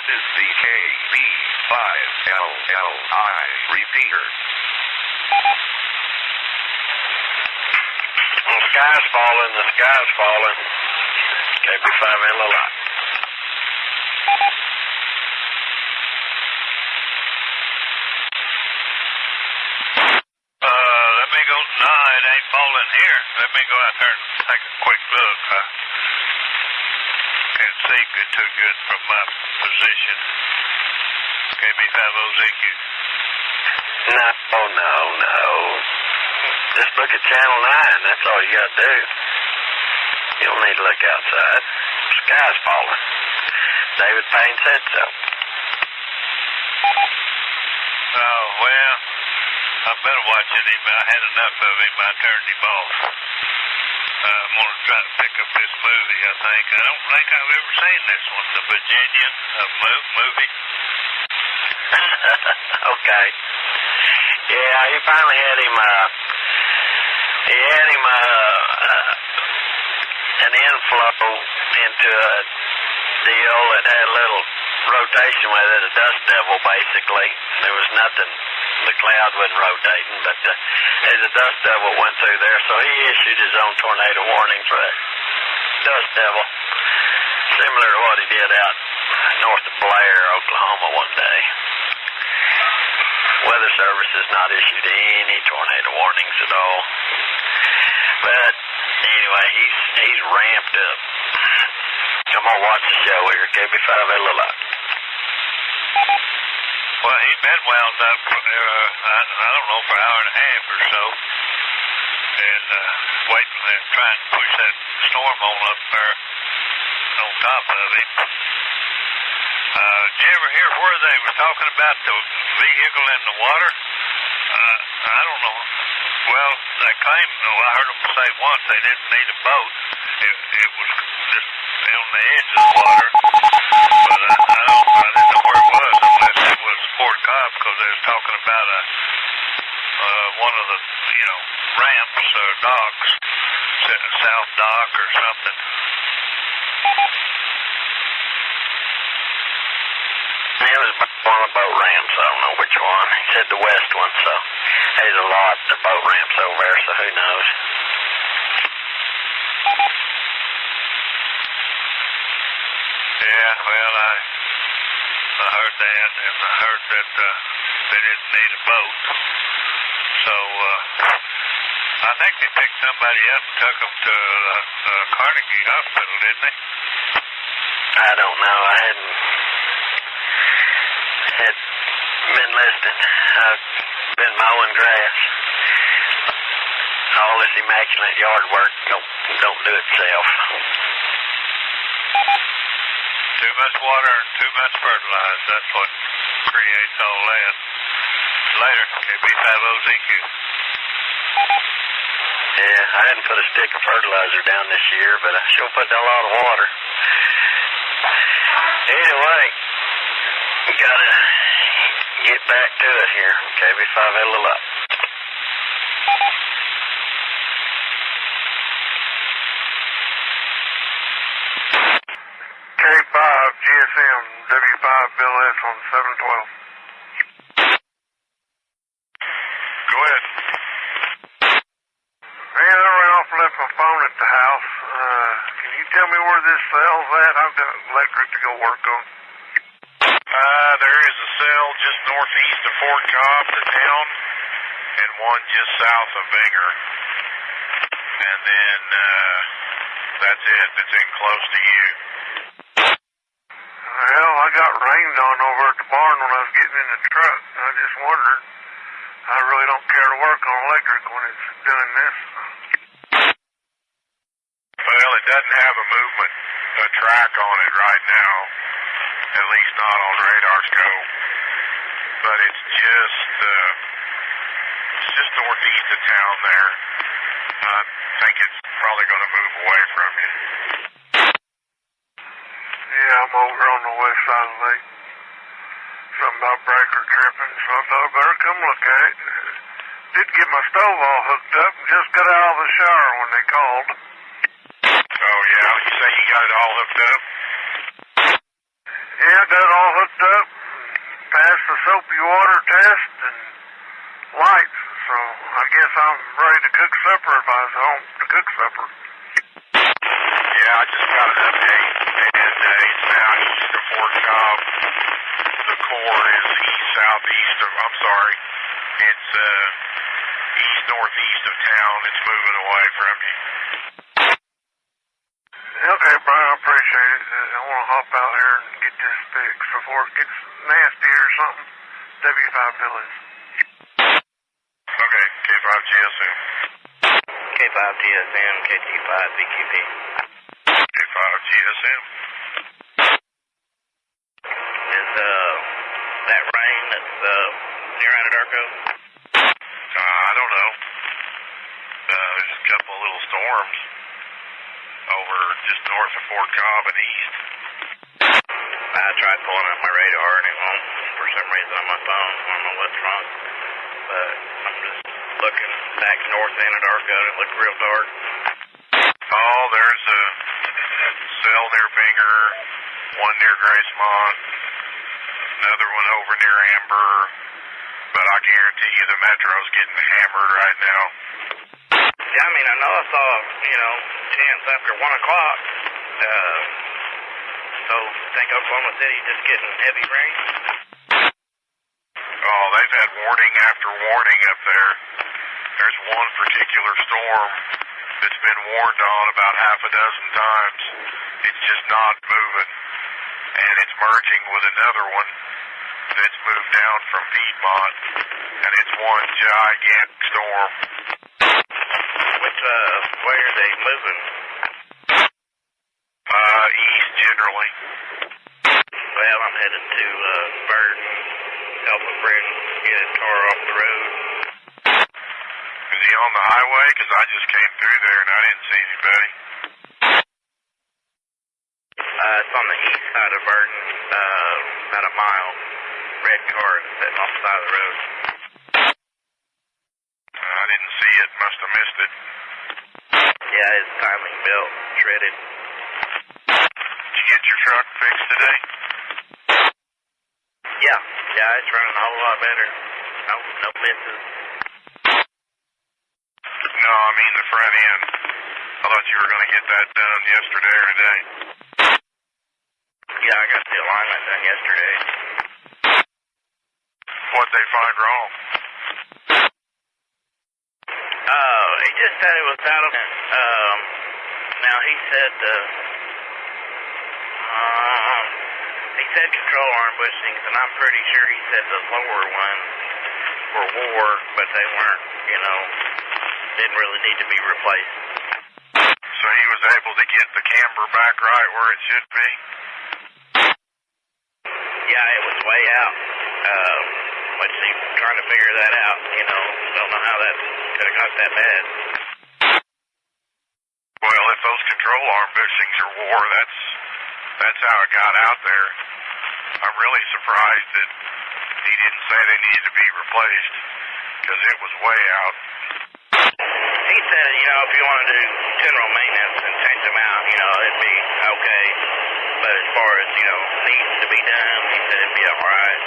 This is the KB5LLI repeater. The sky's falling, the sky's falling. KB5LLI. Let me go. No, it ain't falling here. Let me go out there and take a quick look. I can't see good too good from my position. KB5OZQ. No. Just look at Channel 9. That's all you got to do. You don't need to look outside. The sky's falling. David Payne said so. Oh, well, I've been watching him. I had enough of him. I turned him off. I'm going to try to pick up this movie, I think. I don't think I've ever seen this one, The Virginian movie. Okay. Yeah, he finally had him, an inflow into a deal that had a little rotation with it, a dust devil, basically. There was nothing, the cloud wasn't rotating, but as a dust devil went through there, so he issued his own tornado warning for that dust devil, similar to what he did out north of Blair, Oklahoma one day. Weather Service has not issued any tornado warnings at all. But anyway, he's ramped up. Come on, watch the show here, KB5LLI. Well, he's been wound up for, I don't know, for an hour and a half or so. And waiting and trying to push that storm on up there on top of him. Did you ever hear where they were talking about the vehicle in the water? I don't know. Well, they claim, I heard them say once they didn't need a boat. It was just on the edge of the water. But I didn't know where it was unless it was Fort Cobb, because they was talking about one of the, ramps or docks, South Dock or something. It was one of the boat ramps. I don't know which one. He said the west one, so there's a lot of boat ramps over there, so who knows. Yeah, well, I heard that, and I heard that they didn't need a boat. So I think they picked somebody up and took them to Carnegie Hospital, didn't they? I don't know. I hadn't been listening. I've been mowing grass. All this immaculate yard work don't do itself. Too much water and too much fertilizer. That's what creates all that. Later, KB5OZQ. Yeah, I hadn't put a stick of fertilizer down this year, but I sure put down a lot of water. Anyway, we gotta get back to it here. KB5LLI. K5 GSM W5 Bill S on 712. Go ahead. Man, I ran off and left my phone at the house. Can you tell me where this cell's at? I've got electric to go work on. There is a cell just northeast of Fort Cobb, the town, and one just south of Vinger. And then that's it. It's in close to you. Well, I got rained on over at the barn when I was getting in the truck. I just wondered. I really don't care to work on electric when it's doing this. Well, it doesn't have a track on it right now, at least not on radar scope. But it's just northeast of town there. I think it's probably going to move away from you. Yeah, I'm over on the west side of the lake. Something about breaker tripping, so I thought I'd better come look at it. Did get my stove all hooked up and just got out of the shower when they called. Oh, yeah? You say you got it all hooked up? Yeah, I got it all and lights. So I guess I'm ready to cook supper if I was home to cook supper. Yeah, I just got an update, and it's now east of Fort Cobb. The core is east-southeast of, I'm sorry, it's east-northeast of town. It's moving away from you. Okay, Brian, I appreciate it. I want to hop out here and get this fixed before it gets nasty or something. W5 Village. Okay, K5GSM. K5GSM, KT5BQP. K5GSM. Is that rain that's near Anadarko? I don't know. There's a couple of little storms over just north of Fort Cobb and east. I tried pulling up my radar and it won't for some reason on my phone. I don't know what's wrong. But I'm just looking back north Anadarko and it looked real dark. Oh, there's a cell near Binger, one near Gracemont, another one over near Amber, but I guarantee you the Metro's getting hammered right now. Yeah, I mean, I know I saw, chance after 1 o'clock. So, think Oklahoma City just getting heavy rain? Oh, they've had warning after warning up there. There's one particular storm that's been warned on about half a dozen times. It's just not moving. And it's merging with another one that's moved down from Piedmont. And it's one gigantic storm. Where are they moving? East generally. Well, I'm headed to Burton, help a friend get his car off the road. Is he on the highway? Because I just came through there and I didn't see anybody. It's on the east side of Burton, about a mile. Red car is sitting off the side of the road. I didn't see it. Must have missed it. Yeah, his timing belt shredded. Did you get your truck fixed today? Yeah, it's running a whole lot better. No misses. No, I mean the front end. I thought you were going to get that done yesterday or today. Yeah, I got the alignment done yesterday. What'd they find wrong? He just said it was out of... now, he said control arm bushings, and I'm pretty sure he said the lower ones were wore, but they weren't, didn't really need to be replaced. So he was able to get the camber back right where it should be? Yeah, it was way out. Let's see, trying to figure that out, don't know how that could have got that bad. Well, if those control arm bushings are wore, that's how it got out there. I'm really surprised that he didn't say they needed to be replaced, because it was way out. He said, if you want to do general maintenance and change them out, it'd be okay. But as far as, needs to be done, he said it'd be alright.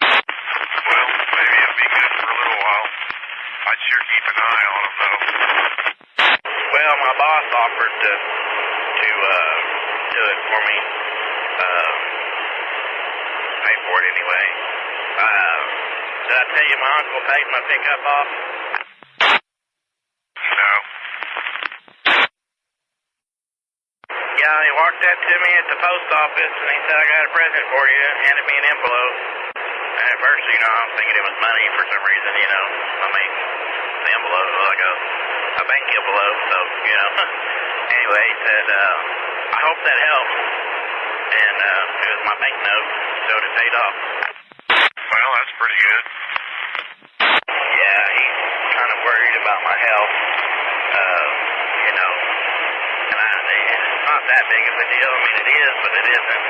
Well, maybe it'll be good for a little while. I'd sure keep an eye on them, though. Well, my boss offered to do it for me. Pay for it anyway. Did I tell you my uncle paid my pickup off? No. Yeah, he walked up to me at the post office and he said, I got a present for you, and handed me an envelope. And at first, I was thinking it was money for some reason, the envelope was like a bank envelope, so, Anyway, he said, I hope that helps. And it was my banknote, showed it paid off. Well, that's pretty good. Yeah, he's kind of worried about my health, and it's not that big of a deal. I mean, it is, but it isn't.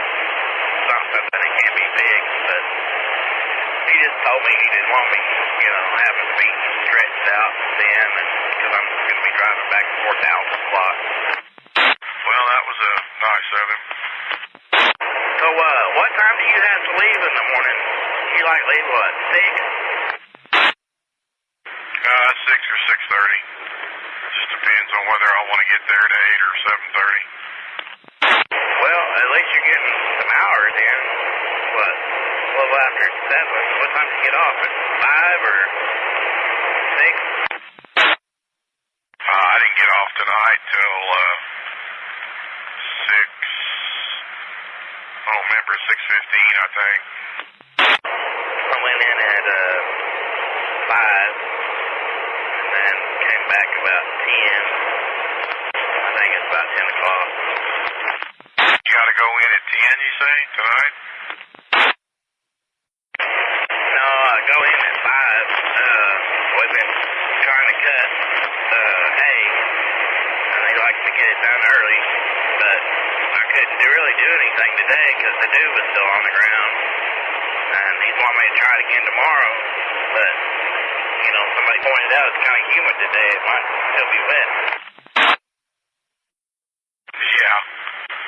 Something that it can't be fixed, but he just told me he didn't want me, having feet stretched out thin, and because I'm going to be driving back and forth out a lot. Well, that was nice of him. So, what time do you have to leave in the morning? You leave, 6? get there to 8 or 7:30. Well, at least you're getting some hours in. What? A little after 7. What time do you get off? At 5 or 6? I didn't get off tonight till 6. I don't remember, 6:15, I think. I went in at 5 and then came back about 10. I think it's about 10 o'clock. You got to go in at 10, you say, tonight? No, I go in at 5. We've been trying to cut hay, and they like to get it done early, but I couldn't really do anything today because the dew was still on the ground, and he's wanting me to try it again tomorrow, but, you know, somebody pointed out it's kind of humid today. It might still be wet.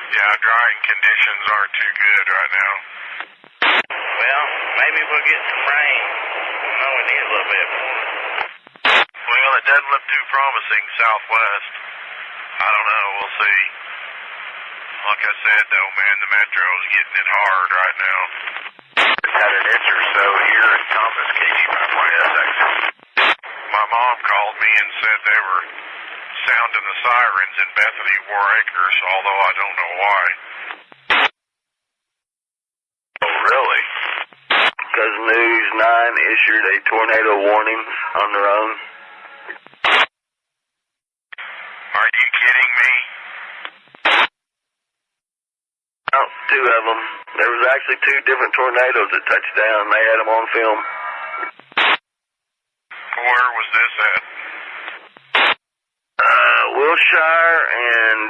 Yeah, drying conditions aren't too good right now. Well, maybe we'll get some rain. I know we need a little bit. Well, it doesn't look too promising southwest. I don't know, we'll see. Like I said, though, man, the metro's getting it hard right now. Had an inch or so here in Thomas, KD5YSX. My mom called me and said they were sounding the sirens in Bethany War Acres, although I don't know why. Oh, really? Because News 9 issued a tornado warning on their own. Are you kidding me? Oh, 2 of them. There was actually 2 different tornadoes that touched down. They had them on film. Where was this at? Wilshire and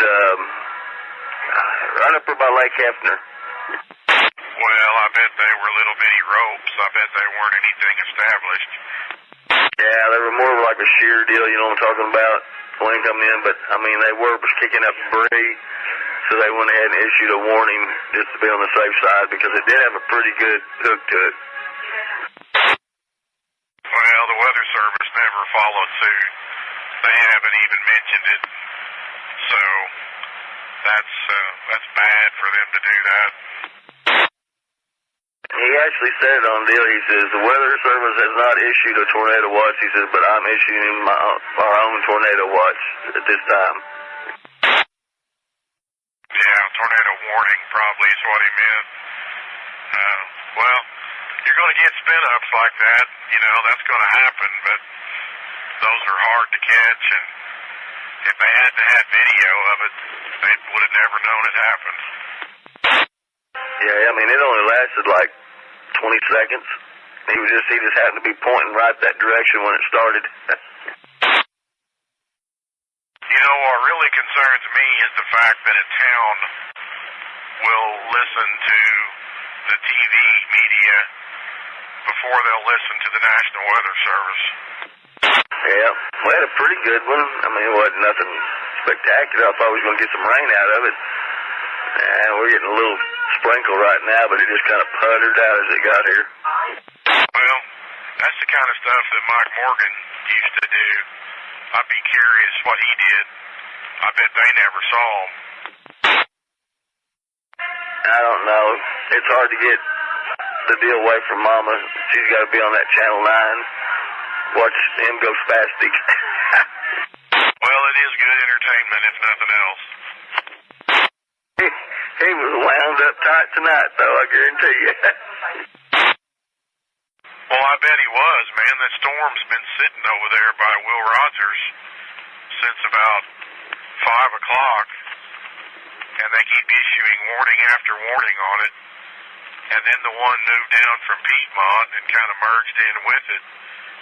right up there by Lake Hefner. Well, I bet they were little bitty ropes. I bet they weren't anything established. Yeah, they were more like a shear deal, you know what I'm talking about? Wind coming in, but I mean they were kicking up debris, so they went ahead and issued a warning just to be on the safe side because it did have a pretty good hook to it. Well, the Weather Service never followed suit. They haven't even mentioned it, so that's bad for them to do that. He actually said it on the deal. He says the Weather Service has not issued a tornado watch. He says, but I'm issuing our own tornado watch at this time. Yeah, tornado warning probably is what he meant. Well, you're going to get spin-ups like that. You know, that's going to happen, but those are hard to catch, and if they hadn't had video of it, they would have never known it happened. Yeah, I mean, it only lasted like 20 seconds. He just happened to be pointing right that direction when it started. You know, what really concerns me is the fact that a town will listen to the TV media before they'll listen to the National Weather Service. Yeah, we had a pretty good one. I mean, it wasn't nothing spectacular. I thought we was going to get some rain out of it. And we're getting a little sprinkle right now, but it just kind of puttered out as it got here. Well, that's the kind of stuff that Mike Morgan used to do. I'd be curious what he did. I bet they never saw him. I don't know. It's hard to get the deal away from Mama. She's got to be on that Channel 9. Watch him go spastic. Well, it is good entertainment, if nothing else. He was wound up tight tonight, though, I guarantee you. Well, I bet he was, man. That storm's been sitting over there by Will Rogers since about 5 o'clock, and they keep issuing warning after warning on it. And then the one moved down from Piedmont and kind of merged in with it.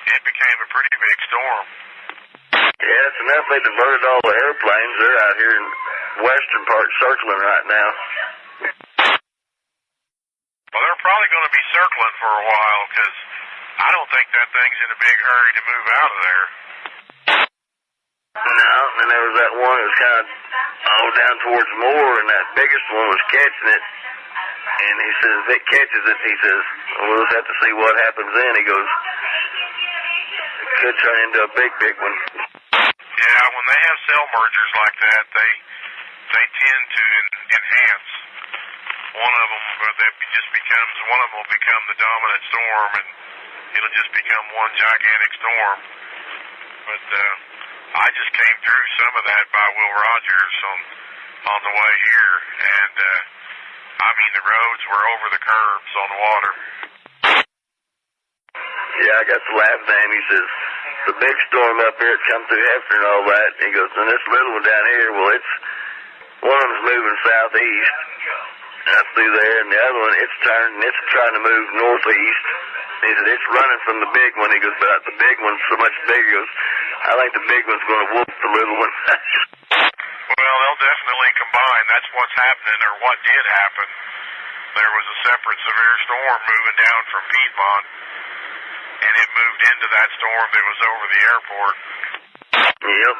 It became a pretty big storm. Yeah, it's enough they diverted all the airplanes. They're out here in western part circling right now. Well, they're probably going to be circling for a while because I don't think that thing's in a big hurry to move out of there. No, and there was that one that was kind of down towards Moore, and that biggest one was catching it. And he says, if it catches it, he says, we'll just have to see what happens then. He goes, it could turn into a big, big one. Yeah, when when they have cell mergers like that, they tend to enhance. One of them will become the dominant storm, and it'll just become one gigantic storm. But I just came through some of that by Will Rogers on the way here, and I mean the roads were over the curbs on the water. Yeah, I got to laugh at him. He says, the big storm up here, it come through Hefner and all that. He goes, and this little one down here, well, one of them's moving southeast up through there, and the other one, it's turned, and it's trying to move northeast. He said, it's running from the big one. He goes, but the big one's so much bigger. He goes, I think the big one's going to whoop the little one. Well, they'll definitely combine. That's what's happening, or what did happen. There was a separate severe storm moving down from Piedmont, and it moved into that storm that was over the airport. Yep.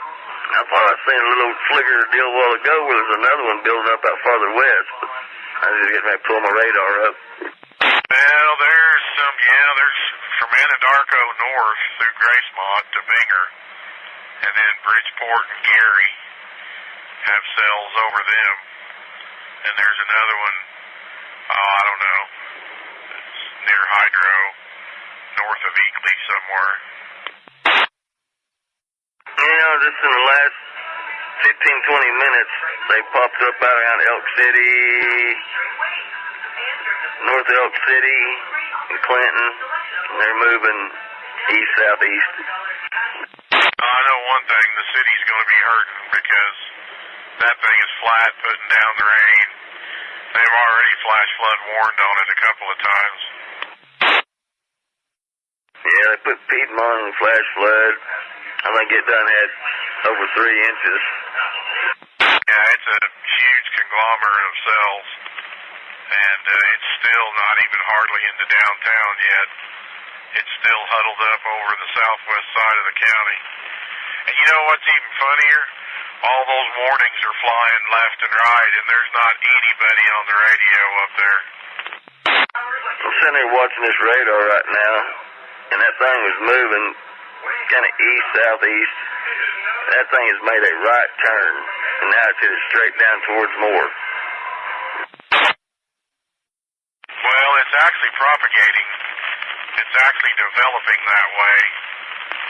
I thought I seen a little flicker deal a while ago where there's another one building up out farther west, but I just get ready to pull my radar up. Well, there's from Anadarko north through Gracemont to Binger, and then Bridgeport and Gary have cells over them. And there's another one, I don't know, it's near Hydro, north of Eagley somewhere. Just in the last 15, 20 minutes, they popped up out around Elk City, north of Elk City, and Clinton, and they're moving east-southeast. I know one thing, the city's going to be hurting because that thing is flat putting down the rain. They've already flash flood warned on it a couple of times. Yeah, they put Piedmont in flash flood. I think it done had over 3 inches. Yeah, it's a huge conglomerate of cells, and it's still not even hardly into downtown yet. It's still huddled up over the southwest side of the county. And you know what's even funnier? All those warnings are flying left and right, and there's not anybody on the radio up there. I'm sitting there watching this radar right now, and that thing was moving kind of east-southeast. That thing has made a right turn, and now it's headed straight down towards Moore. Well, it's actually propagating. It's actually developing that way.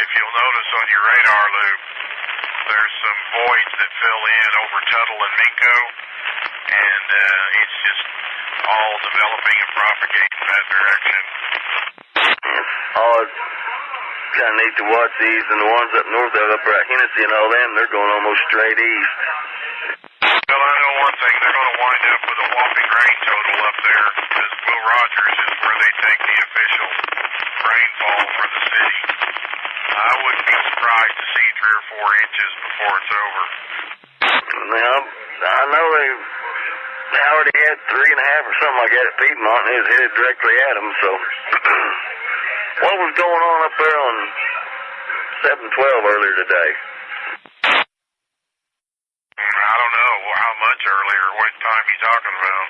If you'll notice on your radar loop, there's some voids that fill in over Tuttle and Minko, and it's just all developing and propagating that direction. Oh, it's kind of neat to watch these, and the ones up north of up at Hennessy and all them, they're going almost straight east. Well, I know one thing, they're going to wind up with a whopping rain total up there, because Will Rogers is where they take the official rainfall for the city. I wouldn't be surprised to see 3 or 4 inches before it's over. Now, I know they already had 3.5 or something like that at Piedmont, and it was headed directly at them, so... What was going on up there on 712 earlier today? I don't know. How much earlier? What time are you talking about?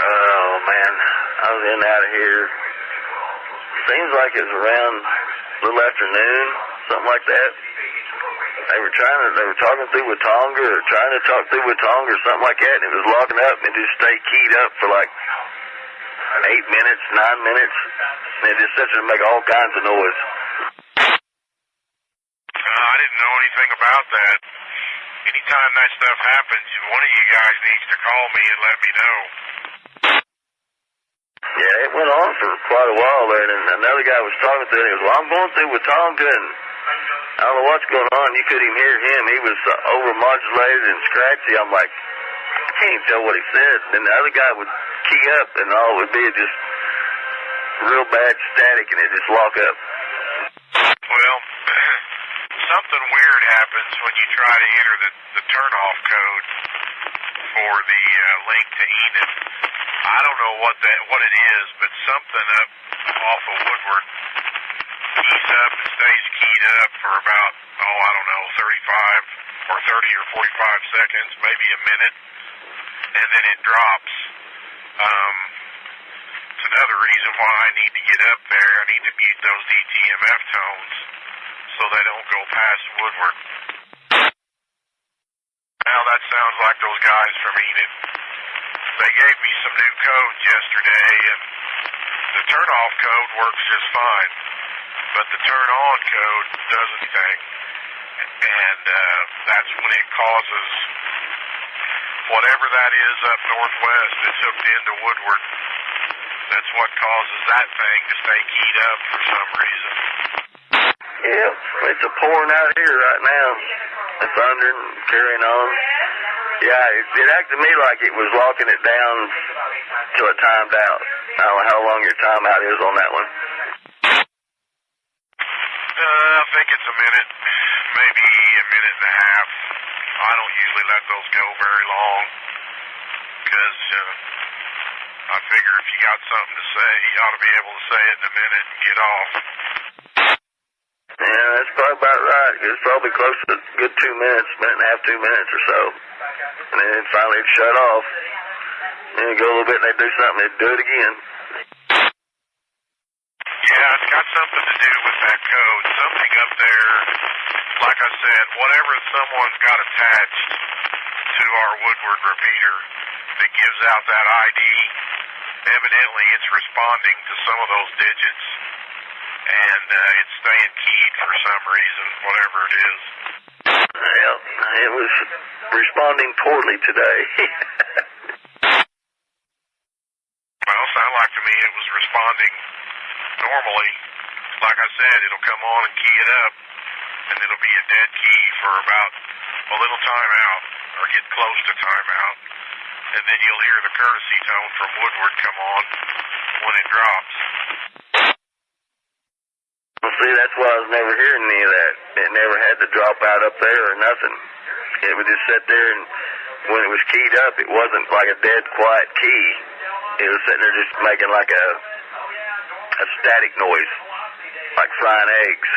Oh, man. I was in out of here. Seems like it was around a little afternoon, something like that. They were talking through Watonga, or trying to talk through Watonga or something like that, and it was locking up, and it just stayed keyed up for like 8 minutes, 9 minutes. And it just sits there and make all kinds of noise. I didn't know anything about that. Anytime that stuff happens, one of you guys needs to call me and let me know. Yeah, it went on for quite a while there, and another guy was talking to him. He goes, well, I'm going through Watonga, and I don't know what's going on. You couldn't even hear him. He was over-modulated and scratchy. I'm like, I can't even tell what he said. And the other guy would key up, and all it would be just real bad static, and it just lock up. Well, something weird happens when you try to enter the turnoff code for the link to Enid. I don't know what it is, but something up off of Woodward keys up and stays keyed up for about, 35 or 30 or 45 seconds, maybe a minute, and then it drops. It's another reason why I need to get up there. I need to mute those DTMF tones so they don't go past Woodward. Now that sounds like those guys from Enid. They gave me some new codes yesterday, and the turn-off code works just fine, but the turn-on code doesn't thing. And that's when it causes whatever that is up northwest that's hooked into Woodward. That's what causes that thing to stay keyed up for some reason. Yep, it's a pouring out here right now. The thunder and carrying on. Yeah, it acted to me like it was locking it down till it timed out. I don't know how long your timeout is on that one. I think it's a minute, maybe a minute and a half. I don't usually let those go very long, because I figure if you got something to say, you ought to be able to say it in a minute and get off. Yeah, that's probably about right. It's probably close to a good 2 minutes, minute and a half, 2 minutes or so. And then finally it shut off. And then go a little bit and they do something, they do it again. Yeah, it's got something to do with that code. Something up there, like I said, whatever someone's got attached to our Woodward repeater that gives out that ID, evidently it's responding to some of those digits. And it's staying keyed for some reason, whatever it is. Well, it was responding poorly today. Well, sounded like to me it was responding normally. Like I said, it'll come on and key it up, and it'll be a dead key for about a little time out, or get close to time out, and then you'll hear the courtesy tone from Woodward come on when it drops. Well, see, that's why I was never hearing any of that. It never had to drop out up there or nothing. It would just sit there, and when it was keyed up, it wasn't like a dead quiet key. It was sitting there just making like a static noise, like frying eggs.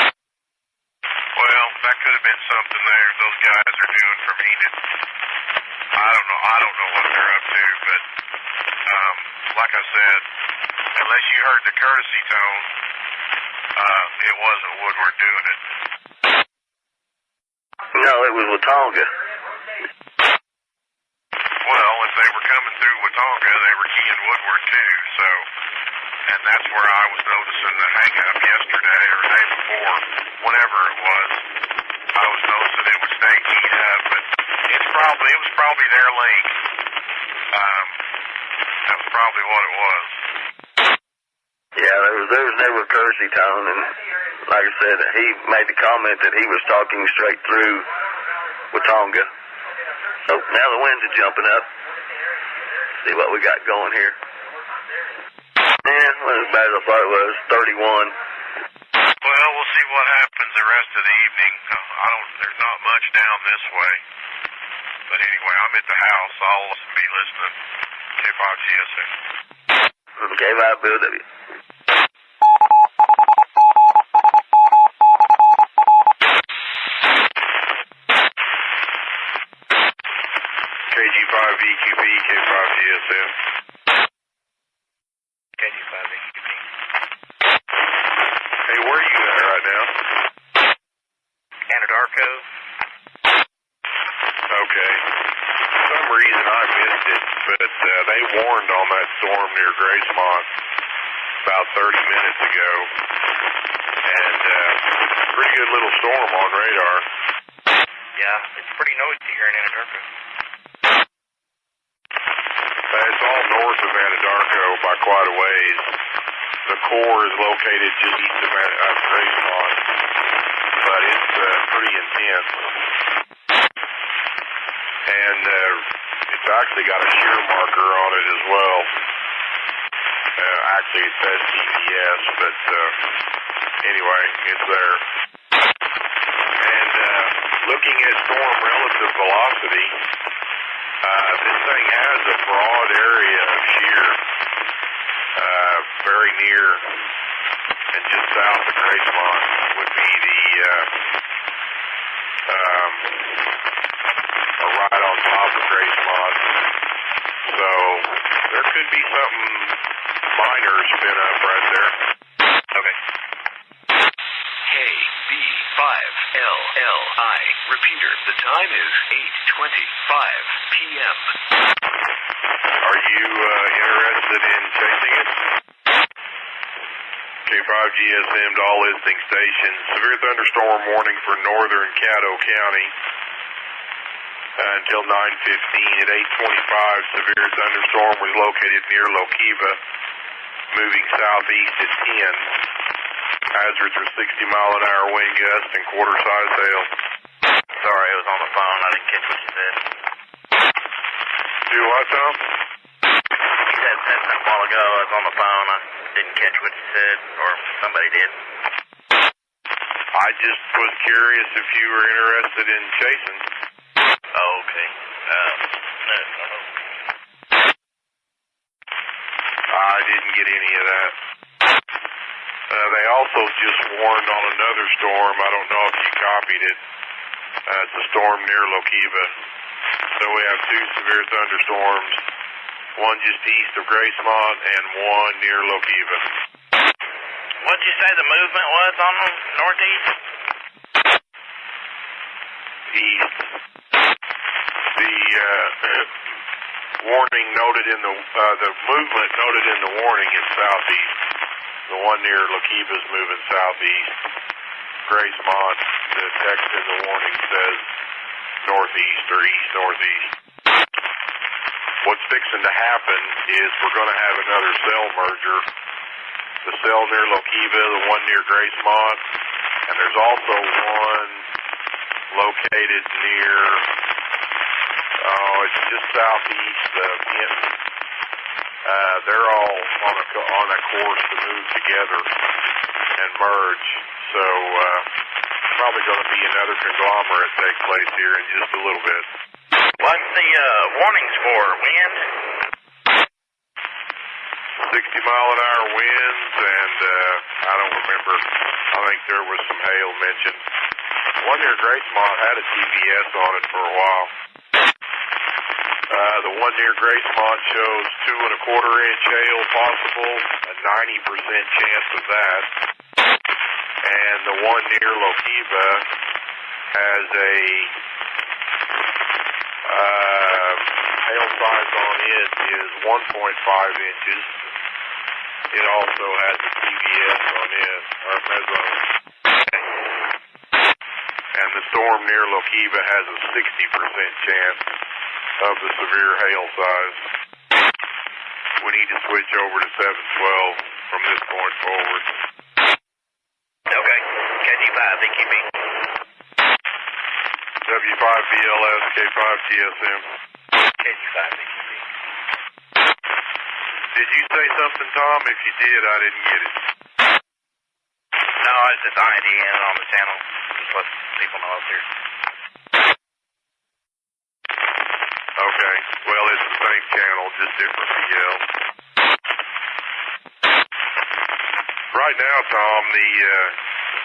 Well, that could have been something there those guys are doing from Enid. I don't know what they're up to, but like I said, unless you heard the courtesy tone, it wasn't Woodward doing it. No, it was Watonga. Well, if they were coming through Watonga, they were keying Woodward too, so, and that's where I was noticing the hang-up yesterday or the day before, whatever it was. I was noticing it would stay keyed up, but it was probably their link. That was probably what it was. Yeah, there was never a courtesy tone, and like I said, he made the comment that he was talking straight through Watonga. So now the winds are jumping up. See what we got going here. Yeah, wasn't as bad as I thought it was. 31. Well, we'll see what happens the rest of the evening. There's not much down this way. But anyway, I'm at the house. I'll be listening. KYGSN. KYBW. KG5EQB, K5GSN. KG5EQB. Hey, where are you at right now? Anadarko. Okay. For some reason I missed it, but they warned on that storm near Gracemont about 30 minutes ago. And pretty good little storm on radar. Yeah, it's pretty noisy here in Anadarko. It's all north of Anadarko by quite a ways. The core is located just east of Gracemont, but it's pretty intense. And it's actually got a shear marker on it as well. Actually, it says GPS, but anyway, it's there. And looking at storm relative velocity, this thing has a broad area of shear, very near and just south of Gracemont would be or right on top of Gracemont. So there could be something minor spin up right there. Okay. KB5LL. LI. Repeater, the time is 8:25 p.m. Are you interested in chasing it? K5GSM to all listening stations. Severe thunderstorm warning for northern Caddo County until 9:15. At 8:25, severe thunderstorm was located near Lokiva, moving southeast at 10. Hazards are 60-mile-an-hour wind gust and quarter-size hail. Sorry, I was on the phone. I didn't catch what you said. Do what, Tom? You said something a while ago. I was on the phone. I didn't catch what you said, or somebody did. I just was curious if you were interested in chasing. Oh, okay. I didn't get any of that. They also just warned on another storm. I don't know if you copied it. It's a storm near Lokiva. So we have two severe thunderstorms, one just east of Gracemont and one near Lokiva. What'd you say the movement was on them? Northeast? East. The warning noted in the movement noted in the warning is southeast. The one near Lokiva is moving southeast. Gracemont, the text in the warning says northeast or east-northeast. What's fixing to happen is we're going to have another cell merger. The cell near Lokiva, the one near Gracemont, and there's also one located near, it's just southeast of Hinton. They're all on a course to move together and merge. So probably going to be another conglomerate take place here in just a little bit. What's the warnings for? Wind? 60-mile-an-hour winds, and I don't remember. I think there was some hail mentioned. One near Gracemont had a TVS on it for a while. The one near Gracemont shows 2¼ inch hail possible, a 90% chance of that. And the one near Lokiva has a hail size on it is 1.5 inches. It also has a TVS on it, or mezzone. And the storm near Lokiva has a 60% chance of the severe hail size. We need to switch over to 712 from this point forward. Okay. KG5, VQB. W5VLS, K5GSM. KG5, VQB. Did you say something, Tom? If you did, I didn't get it. No, it's just IDN on the channel. Just let people know up here. Okay. Well, it's the same channel, just different PL. Right now, Tom, the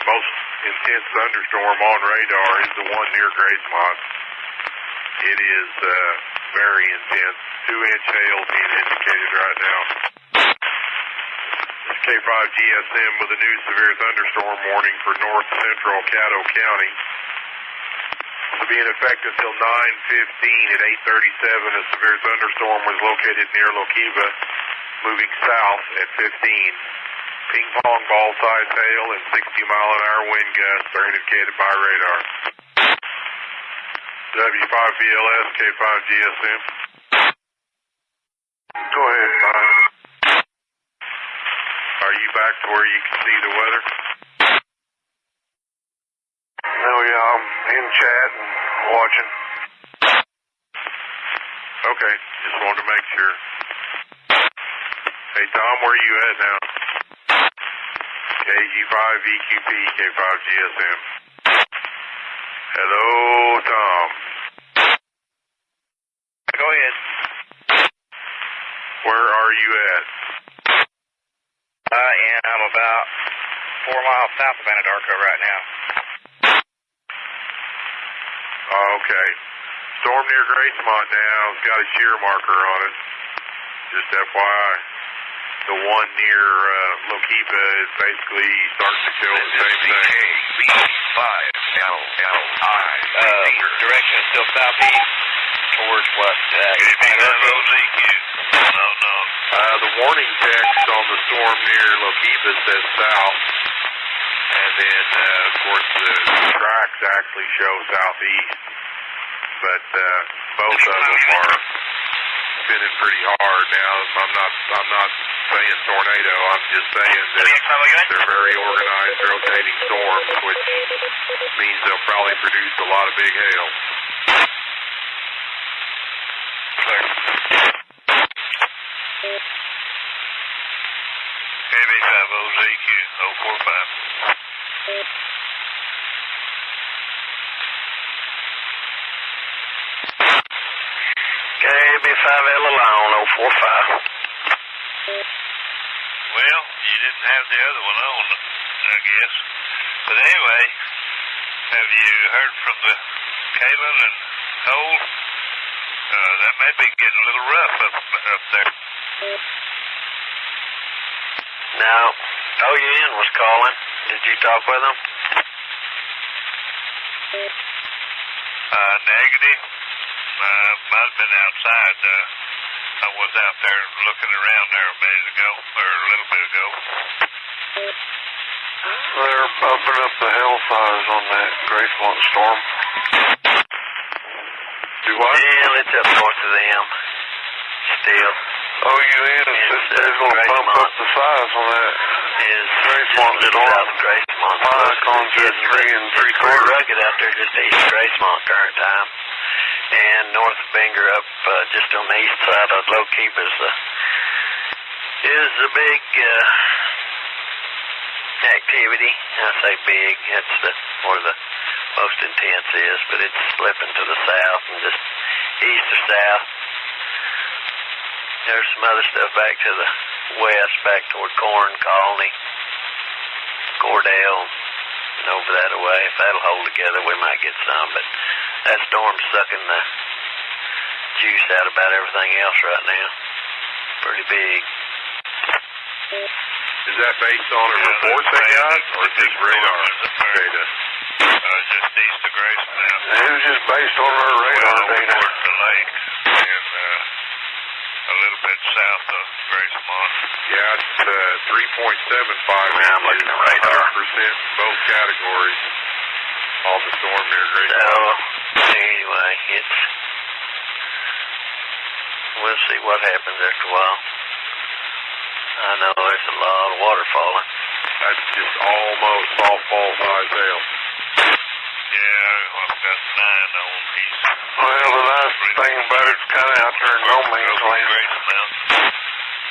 most intense thunderstorm on radar is the one near Gracemont. It is very intense. 2-inch hail being indicated right now. This is K5GSM with a new severe thunderstorm warning for north central Caddo County. To be in effect until 9:15 at 8:37, a severe thunderstorm was located near Lokiva, moving south at 15. Ping pong ball size hail and 60-mile-an-hour wind gusts are indicated by radar. W5VLS, K5GSM. Go ahead, Bob. Are you back to where you can see the weather? No, yeah, I'm in chat and watching. Okay, just wanted to make sure. Hey, Tom, where are you at now? KG5VQP, K5GSM. Hello, Tom. Go ahead. Where are you at? I'm about 4 miles south of Anadarko right now. Okay. Storm near Gracemont now has got a shear marker on it. Just FYI. The one near Lokiva is basically starting to show the same thing. B5. Direction is still southeast towards what? The warning text on the storm near Lokiba says south. And then, of course, the tracks actually show southeast. But both of them are spinning pretty hard now. I'm not saying tornado. I'm just saying that they're very organized rotating storms, which means they'll probably produce a lot of big hail. KB5OZQ 045. KB5L alone 045. Well, you didn't have the other one on, I guess. But anyway, have you heard from the Kalen and Cole? That may be getting a little rough up there. No. OUN was calling. Did you talk with them? Negative. Might have been outside. I was out there looking around there a minute ago, or a little bit ago. They're bumping up the hellfires on that Gracemont storm. Do what? Yeah, it's up north of them. Still. OUN is going to bump up the size on that. Is Gracemont storm. Gracemont. Cyclones at 3 and 3/4. Rugged out there just east of Gracemont current time. And north of Binger up just on the east side of Low Keep is the big activity. I say big, that's where the most intense is, but it's slipping to the south and just east or south. There's some other stuff back to the west, back toward Corn Colony, Cordell, and over that away. If that'll hold together, we might get some, but that storm's sucking the juice out about everything else right now. Pretty big. Is that based on a report they got, or just radar data? Just east of Gracemont. It was just based on our radar data. Towards the lake, and a little bit south of Gracemont. Yeah, it's 3.75 I'm looking at radar. 100% both categories on the storm near Gracemont. So, anyway, we'll see what happens after a while. I know there's a lot of water falling. That's just almost softball size hail. Yeah, I've got 9 on east. Well, the nice thing about it's kind of out there in no man's land. Gracemont,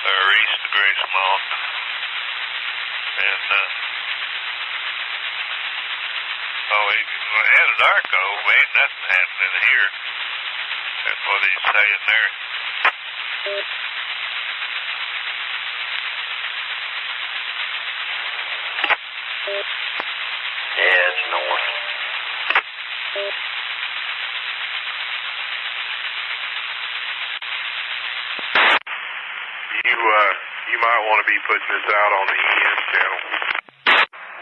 or east of Gracemont. And, Anadarko, ain't nothing happening here. That's what he's saying there. Yeah, it's north. You might want to be putting this out on the EM channel.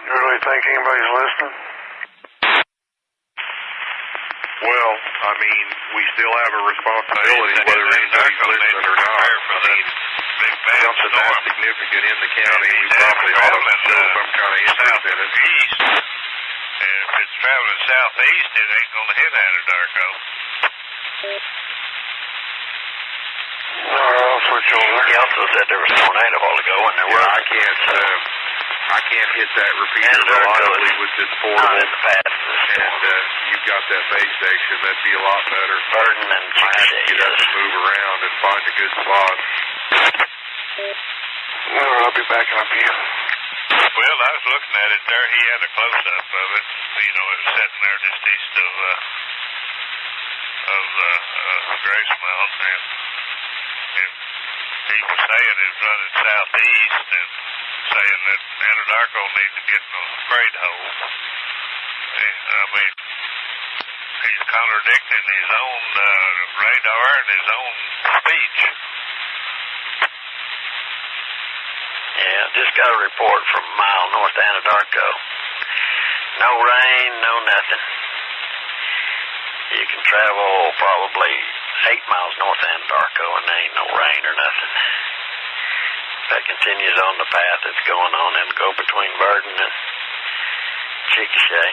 You really think anybody's listening? Well, I mean, we still have a responsibility whether anybody's listening or not. I mean, something that significant in the county, we probably ought to show some kind of interest in it. East. And if it's traveling southeast, it ain't going to hit Anadarko. All right, I'll switch over. He also said there was a tornado a while ago, and there was. I can't hit that repeater reliably with this portable. In the past. And you've got that base station. That'd be a lot better. Burden and I have to get up and move around and find a good spot. All right, I'll be backing up here. Well, I was looking at it there. He had a close-up of it. You know, it was sitting there just east of Gracemont, and he was saying it was running southeast and saying that Anadarko needs to get in a freight hole. And, I mean, he's contradicting his own radar and his own speech. Yeah, just got a report from a mile north Anadarko. No rain, no nothing. You can travel probably 8 miles north of Anadarko and there ain't no rain or nothing. That continues on the path that's going on and go between Burden and Chickasha.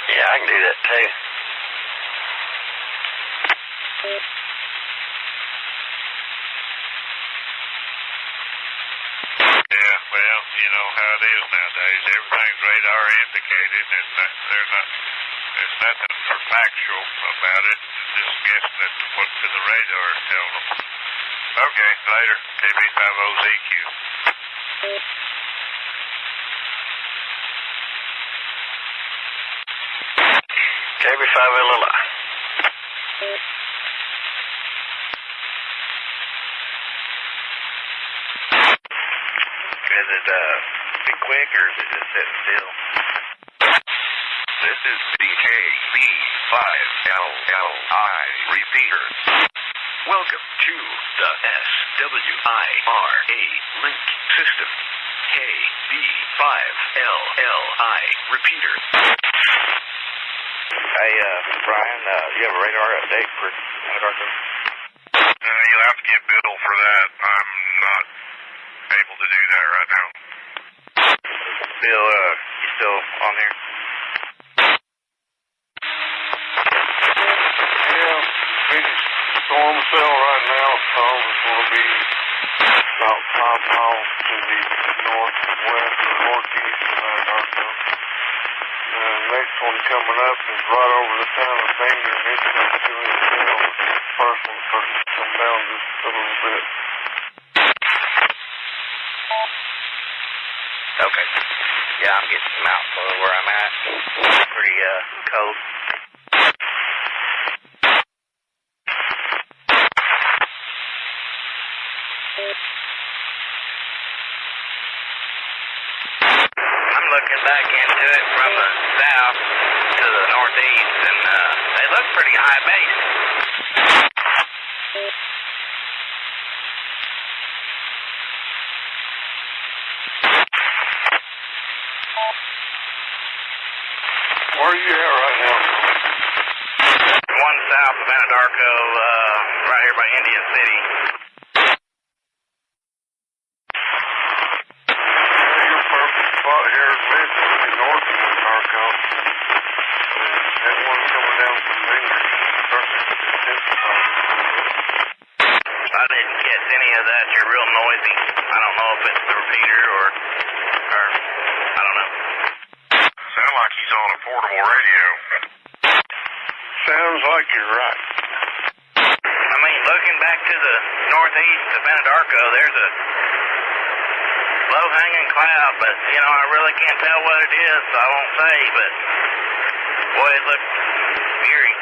Yeah, I can do that too. Yeah, well, you know how it is nowadays. Everything's radar indicated, and there's nothing for factual about it. Just guessing at what the radar is telling them. Okay, later. KB50ZQ. KB5LLI. Is it be quick or is it just sitting still? This is the KB5LLI repeater. Welcome to the SWIRA link system. KB5LLI repeater. Hey, Brian, do you have a radar update for Anadarko? You'll have to get Bill for that. I'm not able to do that right now. Bill, you still on here? Yeah, biggest storm cell right now, so it's going to be about 5 miles to the northwest or northeast of Anadarko. The next one coming up is right over the town of Bangor, and it's going to do its tail. The first one starts to come down just a little bit. Okay. Yeah, I'm getting some outflow where I'm at. Pretty cold. I'm looking back into it from the south to the northeast, and they look pretty high base. Where are you at right now? One south of Anadarko, right here by Indian City. Your perfect spot here is basically north of Anadarko. That one coming down from Bangor is perfect. I didn't catch any of that. You're real noisy. I don't know if it's the repeater or I don't know. Sound like he's on a portable radio. Sounds like you're right. I mean, looking back to the northeast of Anadarko, there's a low-hanging cloud, but, you know, I really can't tell what it is, so I won't say, but, boy, it looks eerie.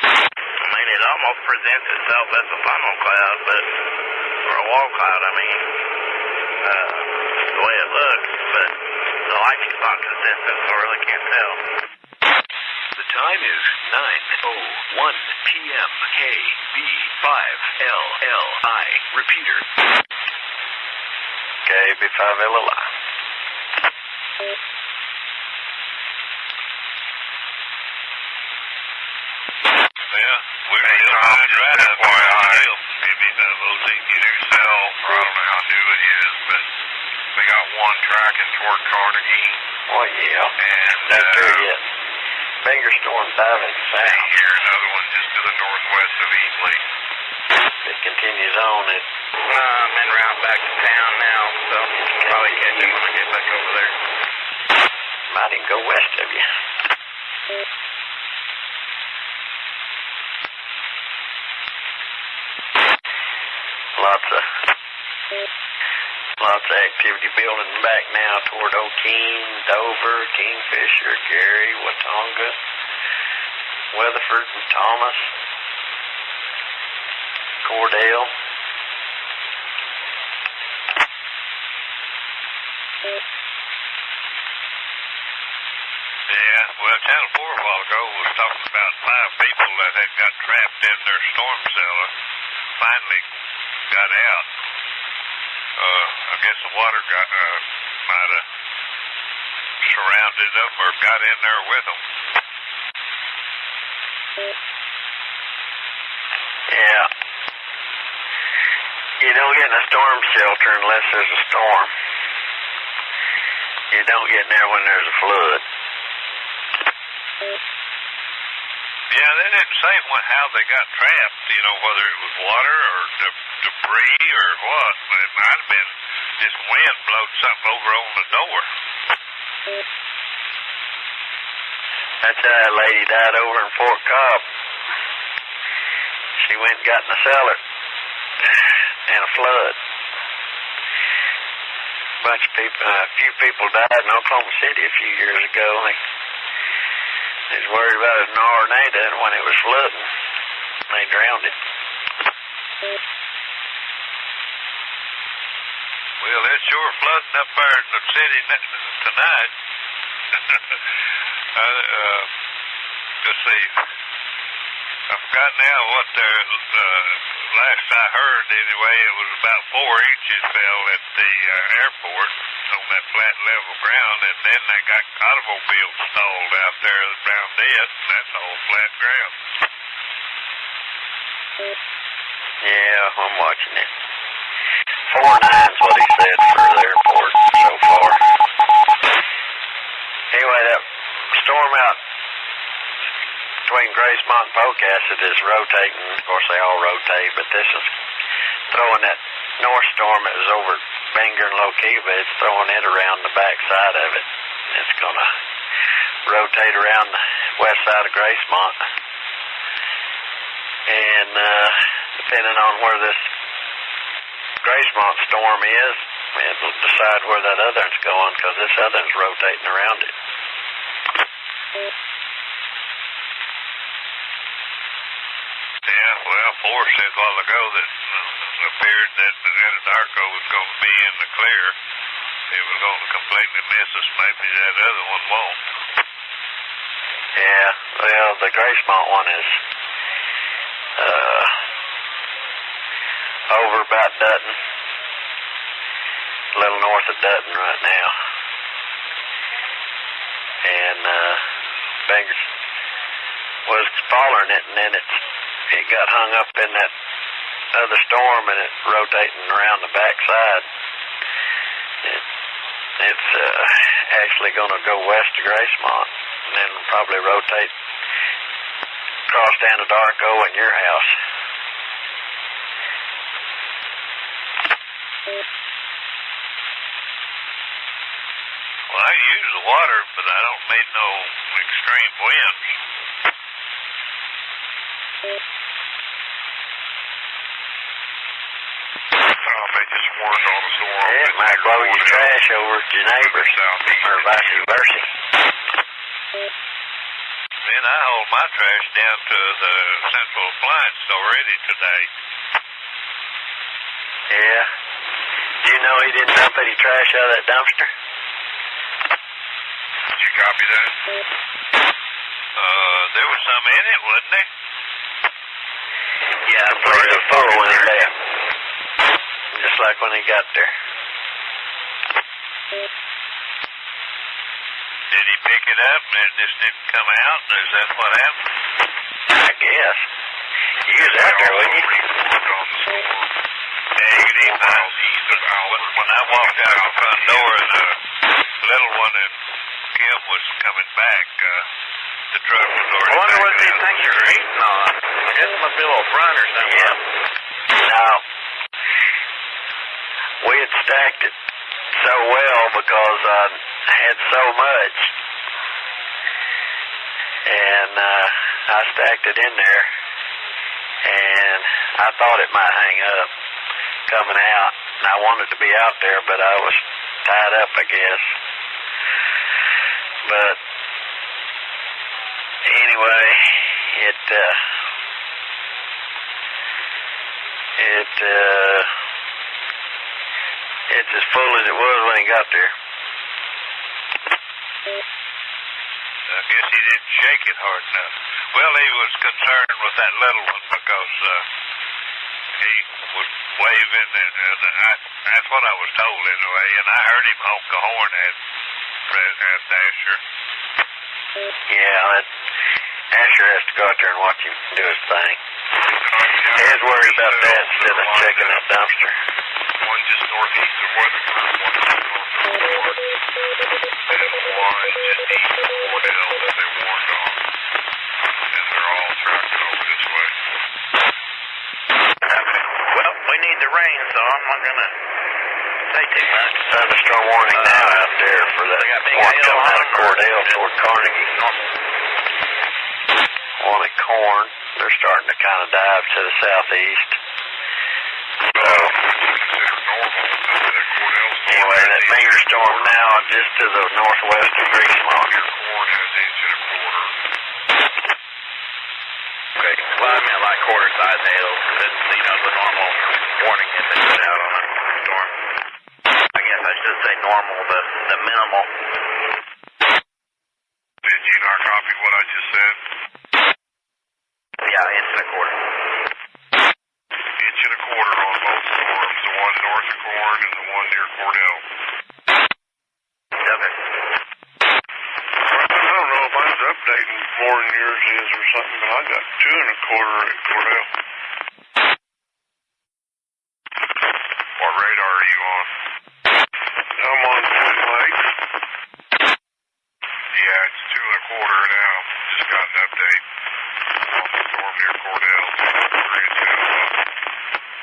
I mean, it almost presents itself as a funnel cloud, but, or a wall cloud, I mean, the way it looks, but the lightning's not consistent, so I really can't tell. The time is 9:01 p.m. KB5LLI repeater. KB5LLI. Yeah, we're still trying to drive up. KB50ZQ new cell, or I don't know how new it is, but we got one tracking toward Carnegie. Oh, yeah. And Not there yet. Bangor storm diving south. here another one just to the northwest of Easley. It continues on. It I'm en route back to town now, so probably catch it when I get back over there. might even go west of you. Lots of activity building back now toward O'Keene, Dover, Kingfisher, Gary, Watonga, Weatherford, and Thomas, Cordell. Yeah, well, Channel 4 a while ago was talking about 5 people that had got trapped in their storm cellar, finally got out. I guess the water might have surrounded them or got in there with them. Yeah. You don't get in a storm shelter unless there's a storm. You don't get in there when there's a flood. Yeah, they didn't say how they got trapped, whether it was water or debris or what. It might have been just wind blowed something over on the door. That's how that lady died over in Fort Cobb. She went and got in the cellar in a flood. A few people died in Oklahoma City a few years ago. They was worried about a tornado when it was flooding. They drowned it. Well, it's sure flooding up there in the city tonight. Let's see. I forgot now what last I heard anyway, it was about 4 inches fell at the airport on that flat level ground, and then they got automobiles stalled out there around it, and that's all flat ground. Yeah, I'm watching it. 4-9's what he said for the airport so far. Anyway, that storm out between Gracemont and Pocasset is rotating. Of course, they all rotate, but this is throwing that north storm that was over Bangor and Lokiva. It's throwing it around the back side of it. It's going to rotate around the west side of Gracemont. And depending on where this Gracemont storm is, it'll decide where that other one's going, because this other one's rotating around it. Yeah, well, Forrest said a while ago that it appeared that Anadarko was going to be in the clear. It was going to completely miss us. Maybe that other one won't. Yeah, well, the Gracemont one is over about Dutton, a little north of Dutton right now. And Bangor was following it, and then it got hung up in that other storm, and it's rotating around the back side. It's actually going to go west of Gracemont, and then probably rotate across Anadarko and your house. Well, I use the water, but I don't need no extreme winds. They just warned on a storm. Yeah, it might blow your trash over to your neighbors, or vice versa. Then I hauled my trash down to the central appliance already today. Yeah. Do you know he didn't dump any trash out of that dumpster? Did you copy that? There was some in it, wasn't there? Yeah, I believe it was full when he left. Just like when he got there. Did he pick it up and it just didn't come out? Is that what happened? I guess. You was out there, wasn't you? Yeah, you didn't know. When I walked out the front door, the little one and Kim was coming back. The truck was already. I wonder what these things are eating on. I guess it must be a little front or something. Yeah. No. We had stacked it so well because I had so much. And I stacked it in there. And I thought it might hang up coming out. And I wanted to be out there, but I was tied up, I guess. But anyway, it's as full as it was when he got there. I guess he didn't shake it hard enough. Well, he was concerned with that little one because he was waving, and that's what I was told anyway, and I heard him honk the horn at Asher. Yeah, Asher has to go out there and watch him do his thing. He was worried about that instead of checking that dumpster. One just northeast of Weatherford, one just north of Ward, and one just east of Cordell that they warned on. And they're all tracking over this way. Well, we need the rain, so I'm not going to say too much. Thunderstorm warning now out there for that one coming out of Cordell toward Carnegie. One at Corn. They're starting to kind of dive to the southeast. Anyway, that major storm now just to the northwest of Greenlawn. Corn has inch and a quarter. Okay. Well, I meant like quarter size hail. That's, the normal warning that they put out on a storm. I guess I should say normal, the minimal. Did you not copy what I just said? Yeah, inch and a quarter. Inch and a quarter on both storms, the one north of Corn and the one near Cordell. Okay. I don't know if I was updating more than yours is or something, but I got 2 and a quarter at Cordell. What radar are you on? I'm on Twin Lakes. Yeah, it's 2 and a quarter now. Just got an update on the storm near Cordell. 2.3 inches up.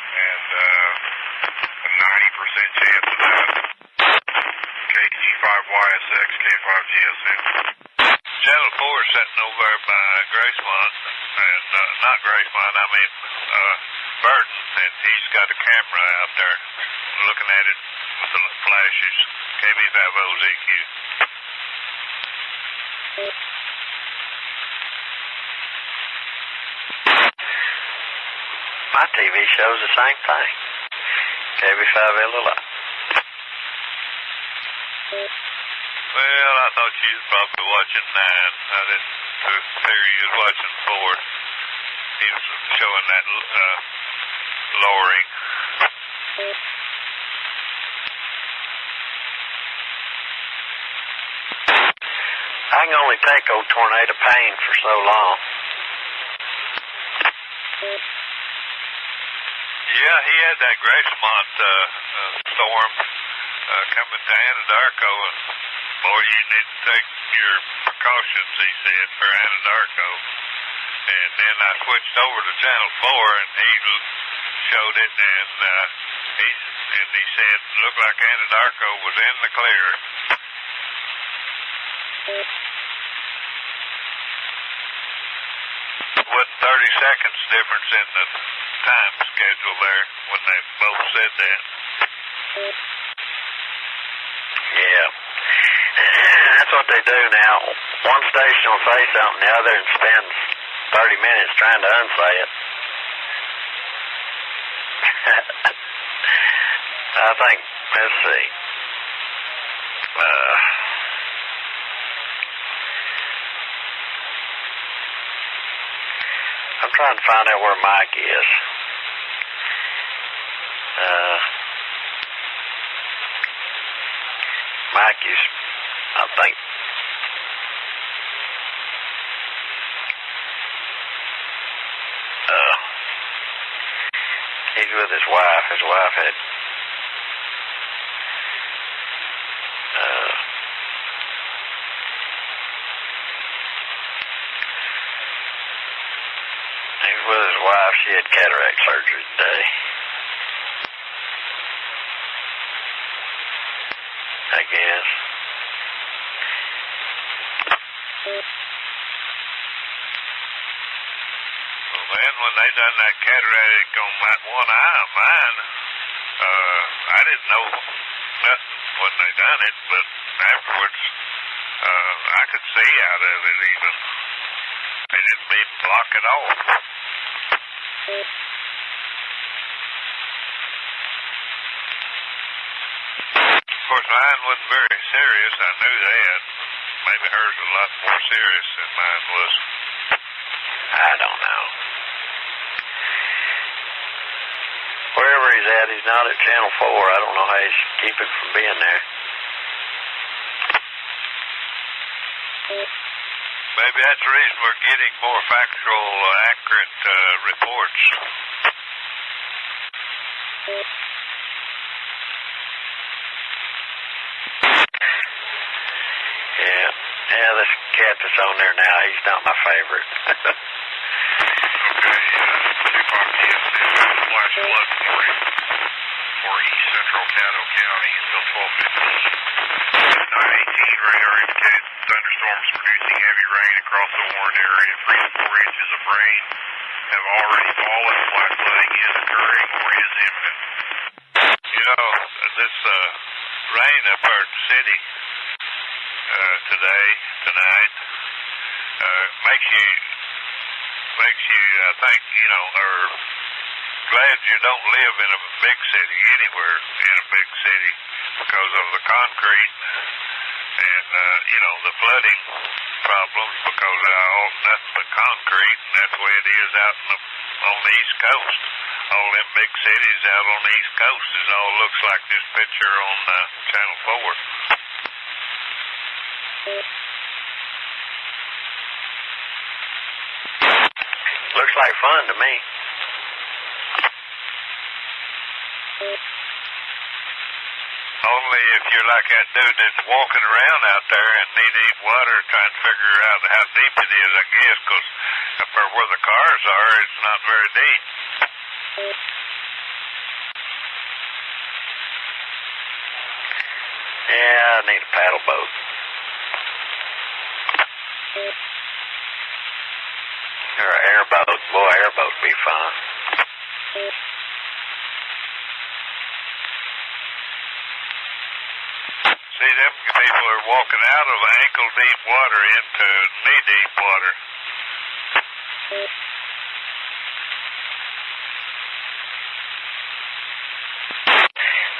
And a 90% chance of that. KG5YSX, K5GSM. Channel 4 is sitting over there by Gracemont, and not Gracemont, I mean Burton, and he's got a camera out there looking at it with the flashes. KB50ZQ. My TV shows the same thing. KB5LLI. Well, I thought you was probably watching 9. I didn't figure you was watching 4. He was showing that lowering. I can only take old tornado pain for so long. Yeah, he had that Gracemont storm coming to Anadarko, and boy, you need to take your precautions, he said, for Anadarko. And then I switched over to Channel 4, and he showed it, and he said, looked like Anadarko was in the clear. With 30 seconds difference in the time schedule there when they both said that. Yeah. That's what they do now. One station will say something, the other spends 30 minutes trying to unsay it. I think, let's see. I'm trying to find out where Mike is. Mike is, I think, he's with his wife. His wife had he's with his wife. She had cataract surgery today. I guess. Well, man, when they done that cataract on that one eye of mine, I didn't know nothing when they done it, but afterwards, I could see out of it even. They didn't even block it off. Of course, mine wasn't very serious. I knew that. maybe hers was a lot more serious than mine was. I don't know. Wherever he's at, he's not at Channel 4. I don't know how he's keeping from being there. Maybe that's the reason we're getting more factual, accurate reports. Yeah, this cat that's on there now, he's not my favorite. Okay, Tupac TSC flash flood warning for East Central Caddo County until 12:15. 9:18 radar indicated thunderstorms producing heavy rain across the Warren area. 3 to 4 inches of rain have already fallen. Flash flooding is occurring or is imminent. You know, this rain up here in the city tonight, makes you think, you know, or glad you don't live in a big city, anywhere in a big city, because of the concrete and, you know, the flooding problems, because nothing but concrete, and that's the way it is out on the East Coast. All them big cities out on the East Coast, it all looks like this picture on Channel 4. Looks like fun to me. Only if you're like that dude that's walking around out there in knee-deep water trying to figure out how deep it is, I guess, because up there where the cars are, it's not very deep. Yeah, I need a paddle boat. Or an airboat. Boy, airboat would be fun. See, them people are walking out of ankle-deep water into knee-deep water.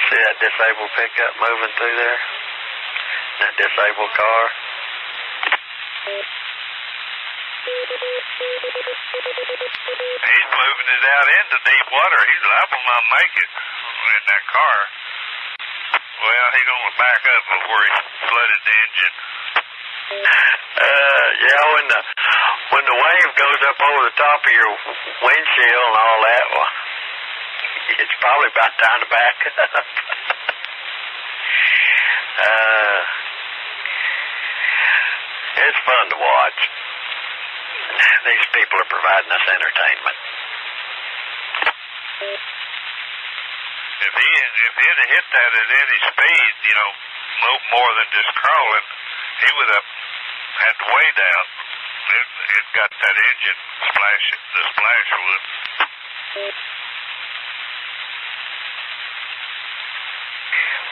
See that disabled pickup moving through there? That disabled car? He's moving it out into deep water. He's liable not make it in that car. Well, he's going to back up before he flooded the engine. Yeah, when the wave goes up over the top of your windshield and all that, well, it's probably about time to back up. It's fun to watch. These people are providing us entertainment. If he'd have hit that at any speed, you know, no more than just crawling, he would have had to wade out. It got that engine the splash would.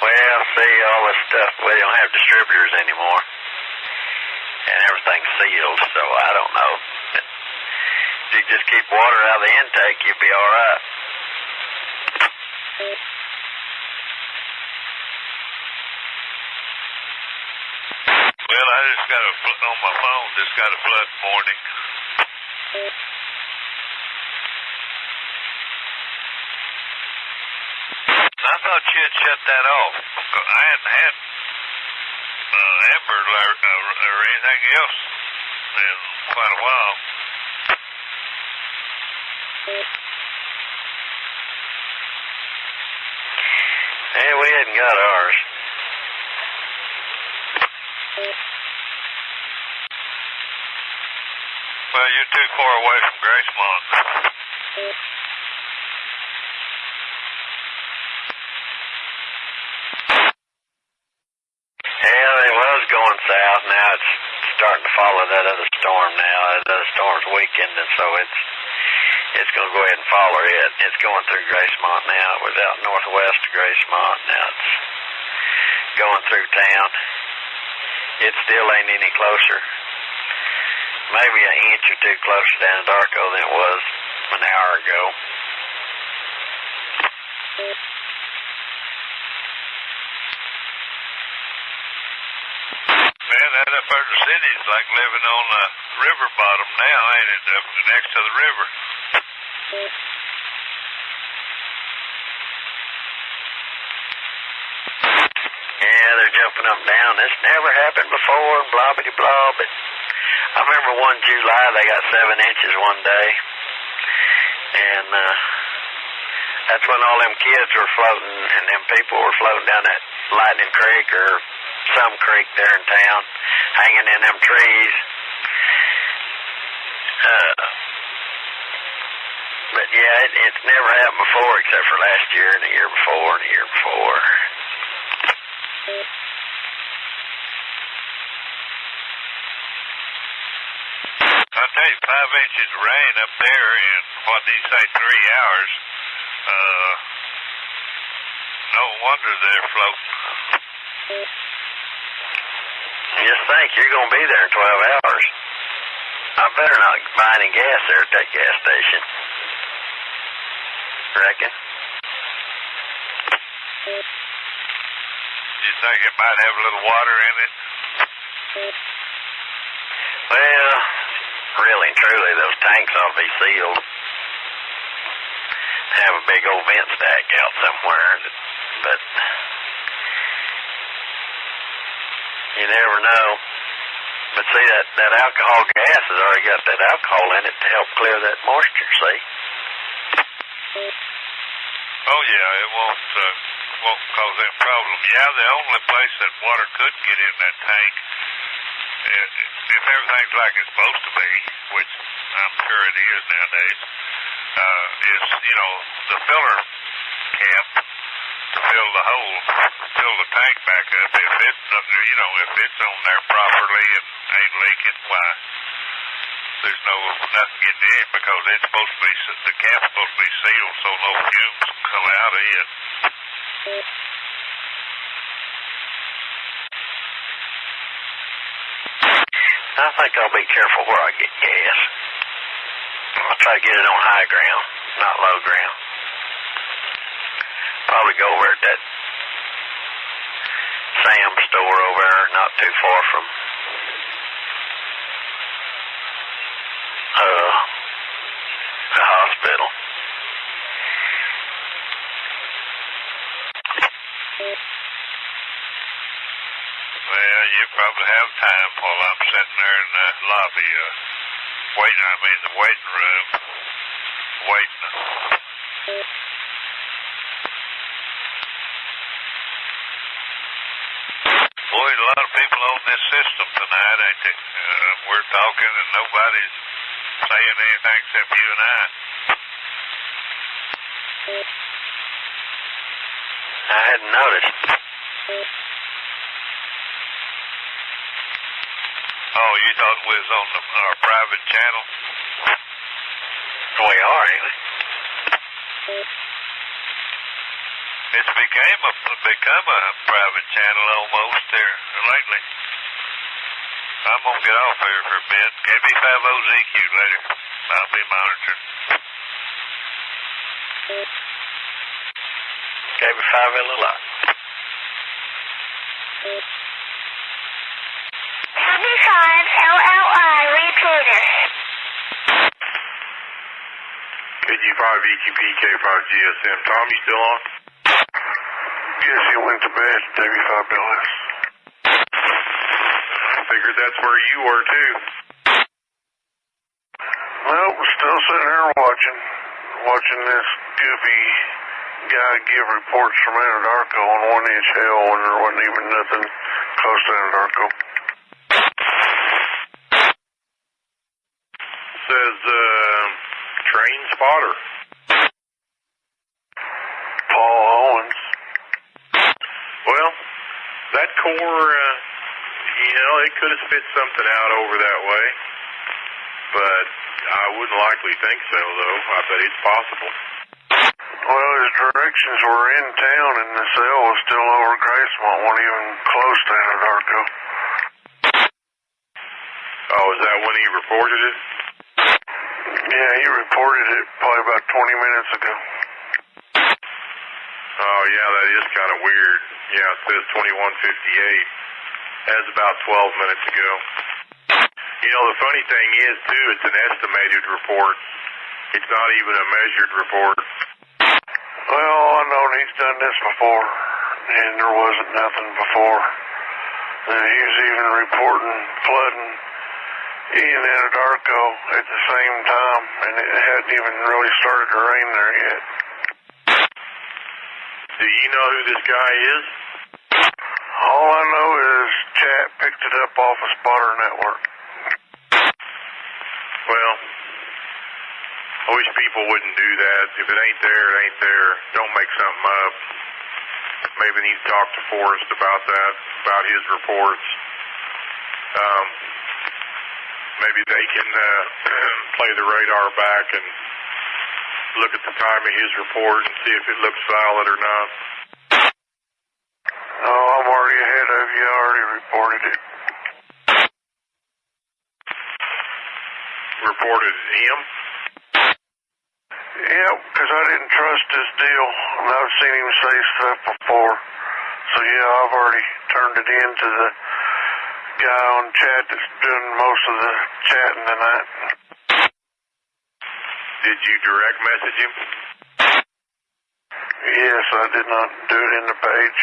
Well, see, all this stuff, we don't have distributors anymore. And everything's sealed, so I don't know. If you just keep water out of the intake, you'll be all right. Well, I just got on my phone, just got a flood warning. I thought you had shut that off. I hadn't had Amber or anything else in quite a while. Hey, we hadn't got ours. Well, you're too far away from Gracemont. Yeah, it was going south. Now it's starting to follow that other storm now. That other storm's weakened, and so it's going to go ahead and follow it. It's going through Gracemont now. It was out northwest of Gracemont. Now it's going through town. It still ain't any closer. Maybe an inch or two closer down to Darko than it was an hour ago. Man, that up there, the Granny's like living on the river bottom now, ain't it? Up next to the river. Yeah, they're jumping up and down. This never happened before, blah, bitty, blah, but I remember one July they got 7 inches one day, and that's when all them kids were floating, and them people were floating down that Lightning Creek or some creek there in town, hanging in them trees. But yeah, it's never happened before except for last year and the year before and the year before. I'll tell you, 5 inches of rain up there in, what did you say, 3 hours? No wonder they're floating. Just think, you're going to be there in 12 hours. I better not buy any gas there at that gas station. Reckon? You think it might have a little water in it? Well, really and truly, those tanks ought to be sealed. Have a big old vent stack out somewhere, but you never know. But see, that alcohol gas has already got that alcohol in it to help clear that moisture, see? Oh yeah, it won't cause any problem. Yeah, the only place that water could get in that tank, if everything's like it's supposed to be, which I'm sure it is nowadays, is, the filler cap to fill the hole, fill the tank back up. If it's, if it's on there properly and ain't leaking, why, there's nothing getting in because it's supposed to be, the cap's supposed to be sealed so no fumes come out of it. I think I'll be careful where I get gas. I'll try to get it on high ground, not low ground. Probably go over at that Sam store over there, not too far from the hospital. Well, you probably have time while I'm sitting there in the lobby, the waiting room, waiting. Boy, a lot of people on this system tonight, ain't they? We're talking and nobody's saying anything except you and I. I hadn't noticed. Oh, you thought we was on our private channel? We are, ain't we? It's become a private channel almost there lately. I'm gonna get off here for a bit. KB50ZQ later. I'll be monitoring. KB5LLI. 75LLI repeater. KG5EQP K5GSM. Tom, you still on? Yes, he went to bed, W5LS. I figured that's where you were too. Well, we're still sitting here watching this goofy guy give reports from Anadarko on 1 inch hail when there wasn't even nothing close to Anadarko. Says, train spotter. Paul Owens. Well, that core, it could have spit something out over that way, but I wouldn't likely think so, though. I bet it's possible. Well, his directions were in town, and the cell was still over Gracemont, wasn't even close to Anadarko. Oh, is that when he reported it? Yeah, he reported it probably about 20 minutes ago. Oh, yeah, that is kind of weird. Yeah, it says 21:58. That's about 12 minutes ago. You know, the funny thing is, too, it's an estimated report. It's not even a measured report. Well, I know he's done this before, and there wasn't nothing before. And he was even reporting flooding in Anadarko at the same time, and it hadn't even really started to rain there yet. Do you know who this guy is? All I know is Chat picked it up off a spotter network. Well, I wish people wouldn't do that. If it ain't there, it ain't there. Don't make something up. Maybe need to talk to Forrest about that, about his reports. Maybe they can play the radar back and look at the time of his report and see if it looks valid or not. Oh, I'm already ahead of you. I already reported it. Reported him? Yeah, because I didn't trust this deal, and I've seen him say stuff before. So yeah, I've already turned it in to the guy on chat that's doing most of the chatting tonight. Did you direct message him? Yes, I did not do it in the page.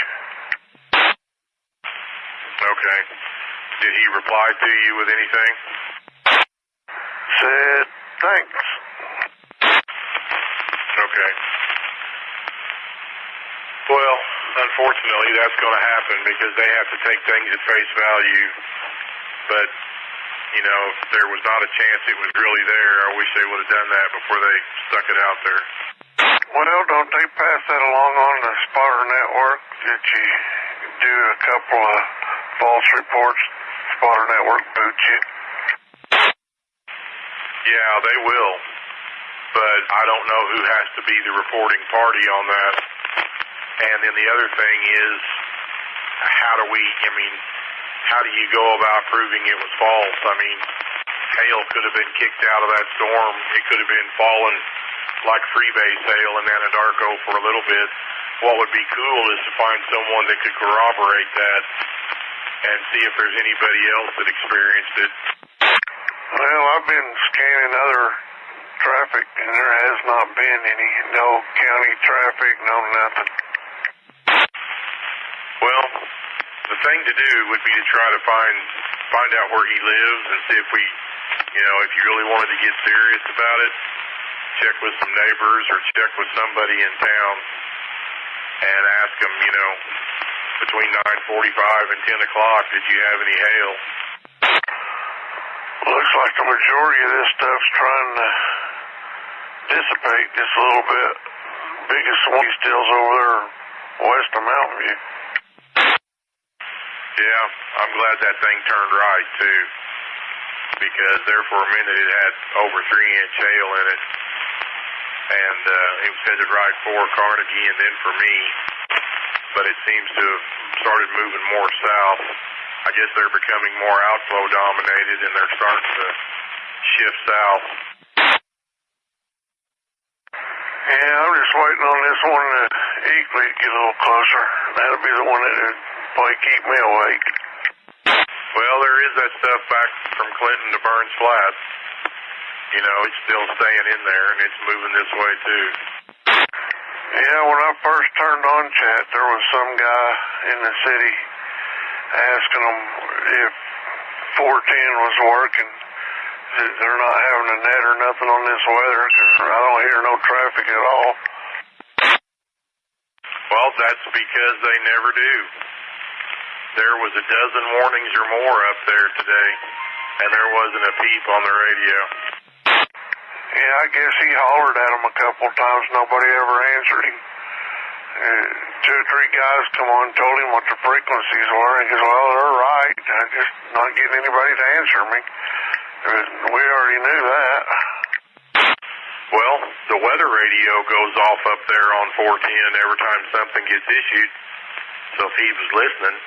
Okay. Did he reply to you with anything? Said, thanks. Okay. Well, unfortunately, that's going to happen because they have to take things at face value. But, you know, if there was not a chance it was really there, I wish they would have done that before they stuck it out there. Well, don't they pass that along on the spotter network that you do a couple of false reports? Spotter network boots you. Yeah, they will. But I don't know who has to be the reporting party on that. And then the other thing is, how do you go about proving it was false? I mean, hail could have been kicked out of that storm. It could have been falling like freebase hail in Anadarko for a little bit. What would be cool is to find someone that could corroborate that and see if there's anybody else that experienced it. Well, I've been scanning other traffic, and there has not been any. No county traffic, no nothing. Well, the thing to do would be to try to find out where he lives and see if if you really wanted to get serious about it, check with some neighbors or check with somebody in town and ask them, between 9:45 and 10 o'clock, did you have any hail? Looks like the majority of this stuff's trying to dissipate just a little bit. Biggest one still's over there west of Mountain View. Yeah, I'm glad that thing turned right, too, because there for a minute it had over 3-inch hail in it, and it was headed right for Carnegie and then for me, but it seems to have started moving more south. I guess they're becoming more outflow dominated, and they're starting to shift south. Yeah, I'm just waiting on this one to equally get a little closer. That'll be the one that would probably keep me awake. Well, there is that stuff back from Clinton to Burns Flat. It's still staying in there, and it's moving this way, too. Yeah, when I first turned on chat, there was some guy in the city asking them if 410 was working. They're not having a net or nothing on this weather because I don't hear no traffic at all. Well, that's because they never do. There was a dozen warnings or more up there today, and there wasn't a peep on the radio. Yeah, I guess he hollered at him a couple times. Nobody ever answered him. 2 or 3 guys come on and told him what the frequencies were, and he goes, well, they're right. I'm just not getting anybody to answer me. We already knew that. Well, the weather radio goes off up there on 410 every time something gets issued. So if he was listening,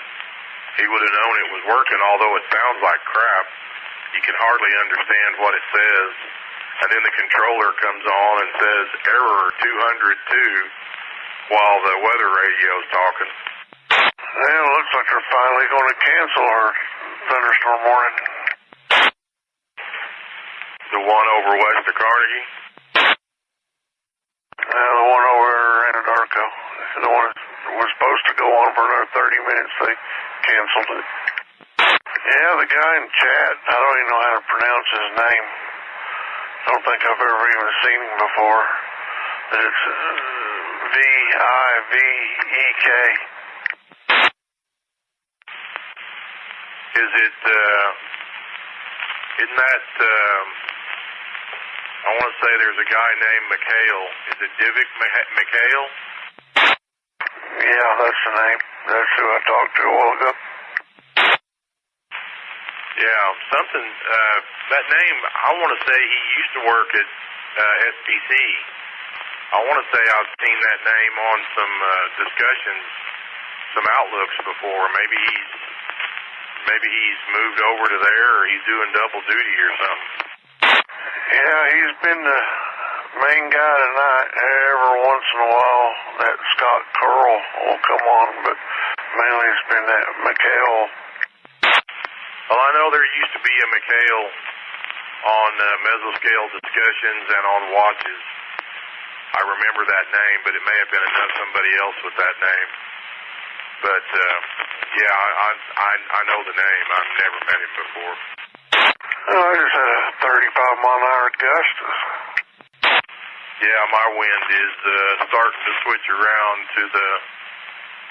he would have known it was working, although it sounds like crap. You can hardly understand what it says. And then the controller comes on and says, error 202, while the weather radio's talking. Well, it looks like they're finally going to cancel our thunderstorm warning. one over west of Carnegie? The one over Anadarko. The one that was supposed to go on for another 30 minutes. They canceled it. Yeah, the guy in chat, I don't even know how to pronounce his name. I don't think I've ever even seen him before. It's Vivek. Is it, isn't that, I want to say there's a guy named Mikhail. Is it Divik Mikhail? Yeah, that's the name. That's who I talked to a while ago. Yeah, something, that name, I want to say he used to work at SPC. I want to say I've seen that name on some discussions, some outlooks before. Maybe he's moved over to there, or he's doing double duty or something. Yeah, he's been the main guy tonight. Every once in a while, that Scott Curl will come on, but mainly it's been that Mikhail. Well, I know there used to be a Mikhail on mesoscale discussions and on watches. I remember that name, but it may have been somebody else with that name. But, yeah, I know the name. I've never met him before. Oh, I just had a 35-mile-an-hour gust. Yeah, my wind is starting to switch around to the...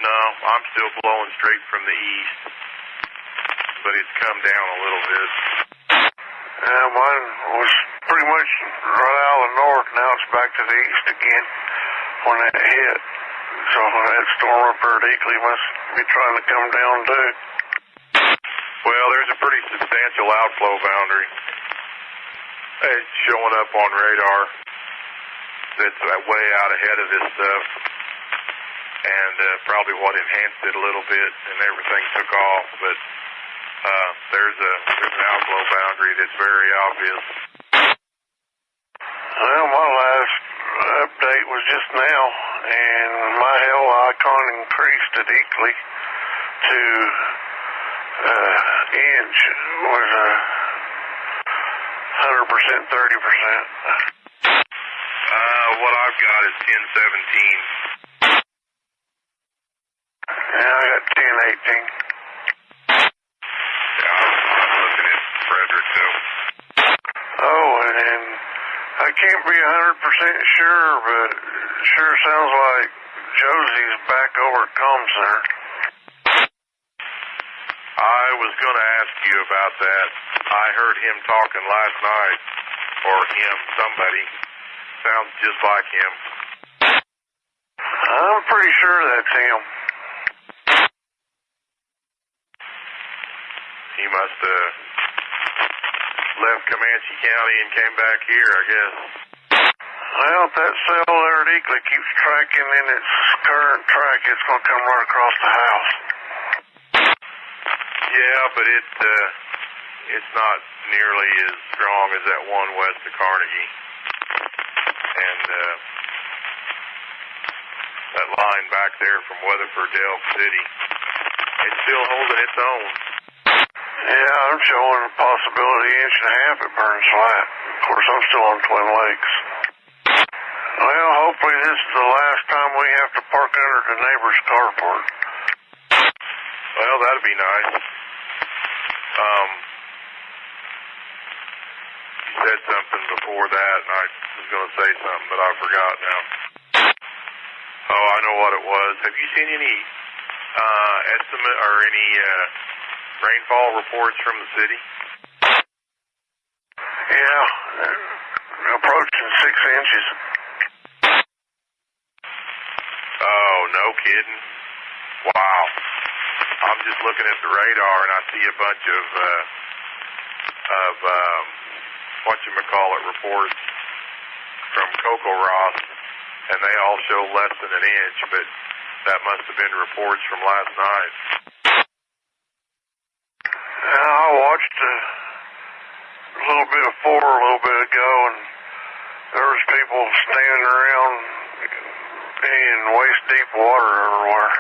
No, I'm still blowing straight from the east, but it's come down a little bit. Yeah, mine was pretty much right out of the north. Now it's back to the east again when that hit. So that storm up there at Eakley must be trying to come down too. Well, there's a pretty substantial outflow boundary. It's showing up on radar. That's way out ahead of this stuff. And probably what enhanced it a little bit, and everything took off. But there's an outflow boundary that's very obvious. Well, my last update was just now, and my hell icon increased at Eakley to inch was 100%, 30%. What I've got is 1017. Yeah, I got 1018. Yeah, I'm looking at Frederick, though. Oh, and I can't be 100% sure, but it sure sounds like Josie's back over at Comm Center. I was going to ask you about that. I heard him talking last night, or him, somebody. Sounds just like him. I'm pretty sure that's him. He must have left Comanche County and came back here, I guess. Well, if that cell there at Eakley keeps tracking in its current track, it's going to come right across the house. Yeah, but it's not nearly as strong as that one west of Carnegie. And that line back there from Weatherford to Elk City, it's still holding its own. Yeah, I'm showing a possibility inch and a half it burns flat. Of course, I'm still on Twin Lakes. Well, hopefully this is the last time we have to park under the neighbor's carport. Well, that'd be nice. You said something before that, and I was going to say something, but I forgot now. Oh, I know what it was. Have you seen any estimate or any rainfall reports from the city? Yeah, approaching 6 inches. Oh, no kidding. Wow. I'm just looking at the radar, and I see a bunch of whatchamacallit reports from Coco Ross, and they all show less than an inch, but that must have been reports from last night. I watched a little bit of 4 a little bit ago, and there was people standing around in waist-deep water everywhere.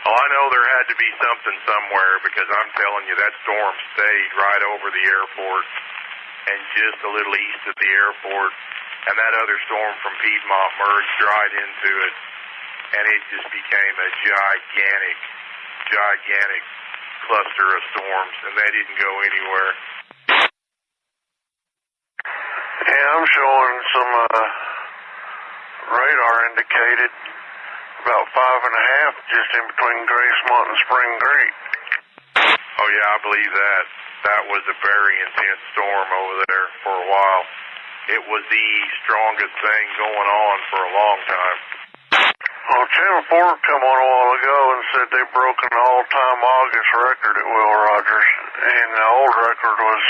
Well, I know there had to be something somewhere, because I'm telling you, that storm stayed right over the airport, and just a little east of the airport, and that other storm from Piedmont merged right into it, and it just became a gigantic cluster of storms, and they didn't go anywhere. Yeah, I'm showing some radar indicated about 5.5 just in between Gracemont and Spring Creek. Oh yeah, I believe that. That was a very intense storm over there for a while. It was the strongest thing going on for a long time. Well, Channel 4 come on a while ago and said they broke an all-time August record at Will Rogers, and the old record was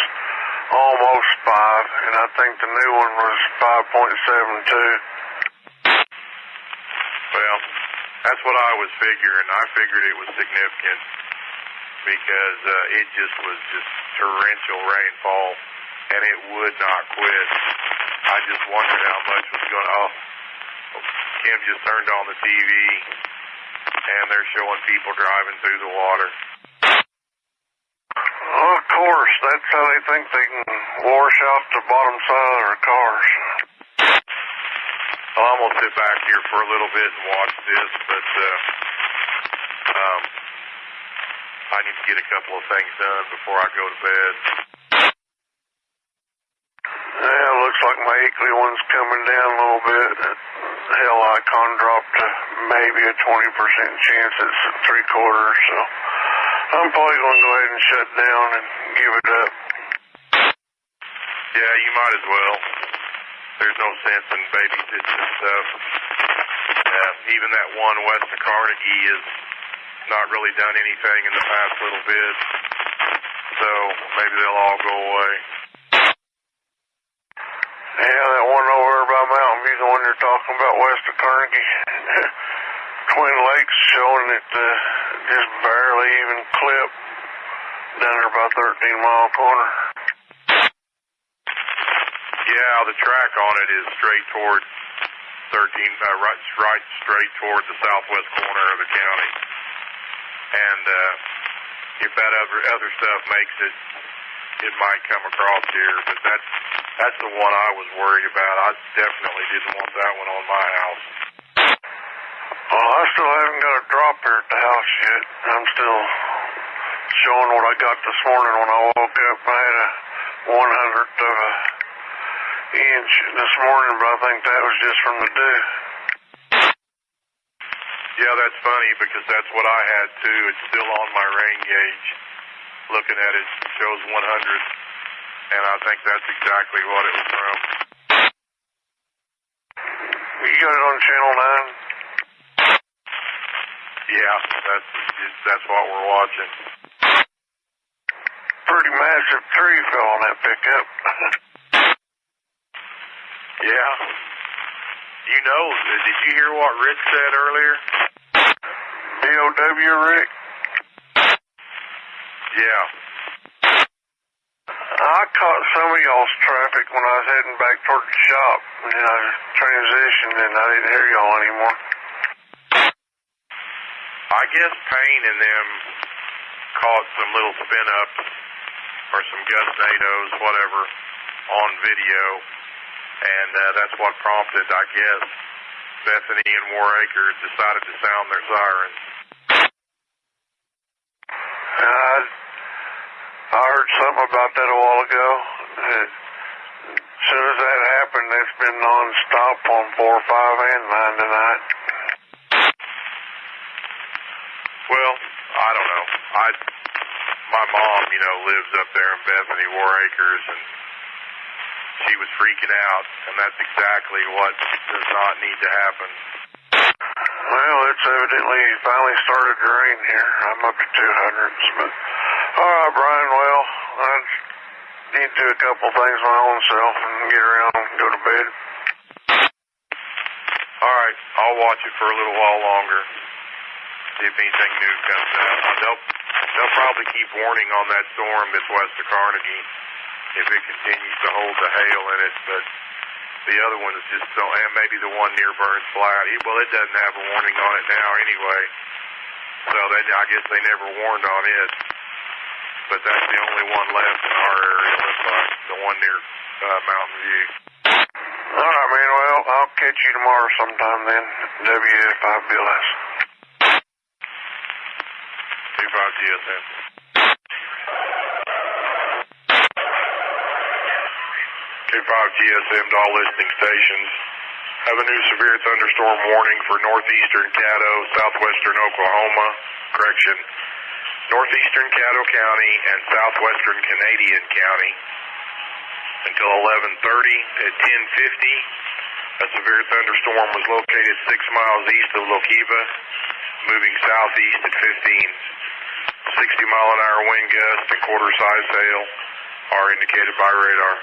almost 5, and I think the new one was 5.72. Well, that's what I was figuring. I figured it was significant because it just was just torrential rainfall, and it would not quit. I just wondered how much was going to... Oh, Kim just turned on the TV, and they're showing people driving through the water. Well, of course, that's how they think they can wash out the bottom side of their cars. Well, I'm going to sit back here for a little bit and watch this, but I need to get a couple of things done before I go to bed. Yeah, looks like my Eakley one's coming down a little bit. Hell icon dropped to maybe a 20% chance. It's at 3/4, so I'm probably going to go ahead and shut down and give it up. Yeah, you might as well. There's no sense in babysitting this stuff. Even that one west of Carnegie has not really done anything in the past little bit, so maybe they'll all go away. Yeah, that one over there by Mountain View, the one you're talking about west of Carnegie. Twin Lakes showing it just barely even clip down there by 13-mile corner. Yeah, the track on it is straight toward 13, right straight toward the southwest corner of the county. And if that other stuff makes it, it might come across here, but that's the one I was worried about. I definitely didn't want that one on my house. Well, I still haven't got a drop here at the house yet. I'm still showing what I got this morning when I woke up. I had a 1/100th of an inch this morning, but I think that was just from the dew. Yeah, that's funny because that's what I had too. It's still on my rain gauge. Looking at it, it shows 100, and I think that's exactly what it was from. You got it on Channel 9? Yeah, that's what we're watching. Pretty massive tree fell on that pickup. Yeah. You know, did you hear what Rick said earlier? D.O.W. Rick? Yeah. I caught some of y'all's traffic when I was heading back toward the shop, and then I transitioned and I didn't hear y'all anymore. I guess Payne and them caught some little spin-ups or some gustnados, whatever, on video, and that's what prompted, I guess, Bethany and War Acres decided to sound their sirens. I heard something about that a while ago. As soon as that happened, it's been non-stop on 4, 5, and 9 tonight. Well, I don't know. My mom, lives up there in Bethany, War Acres, and she was freaking out, and that's exactly what does not need to happen. Well, it's evidently finally started to rain here. I'm up to 200s, but all right, Brian. Well, I need to do a couple things my own self and get around and go to bed. All right, I'll watch it for a little while longer. See if anything new comes out. They'll probably keep warning on that storm that's west of Carnegie if it continues to hold the hail in it, but the other one is just so, and maybe the one near Burns Flat. Well, it doesn't have a warning on it now anyway, so I guess they never warned on it. but that's the only one left in our area, looks like, the one near Mountain View. All right, man. Well, I'll catch you tomorrow sometime then. WF5BLS. 25GSM. 25GSM to all listening stations. Have a new severe thunderstorm warning for northeastern Caddo, southwestern Oklahoma, northeastern Caddo County and southwestern Canadian County until 11:30. At 10:50, a severe thunderstorm was located 6 miles east of Lokiva, moving southeast at 15. 60-mile-an-hour wind gusts and quarter-size hail are indicated by radar.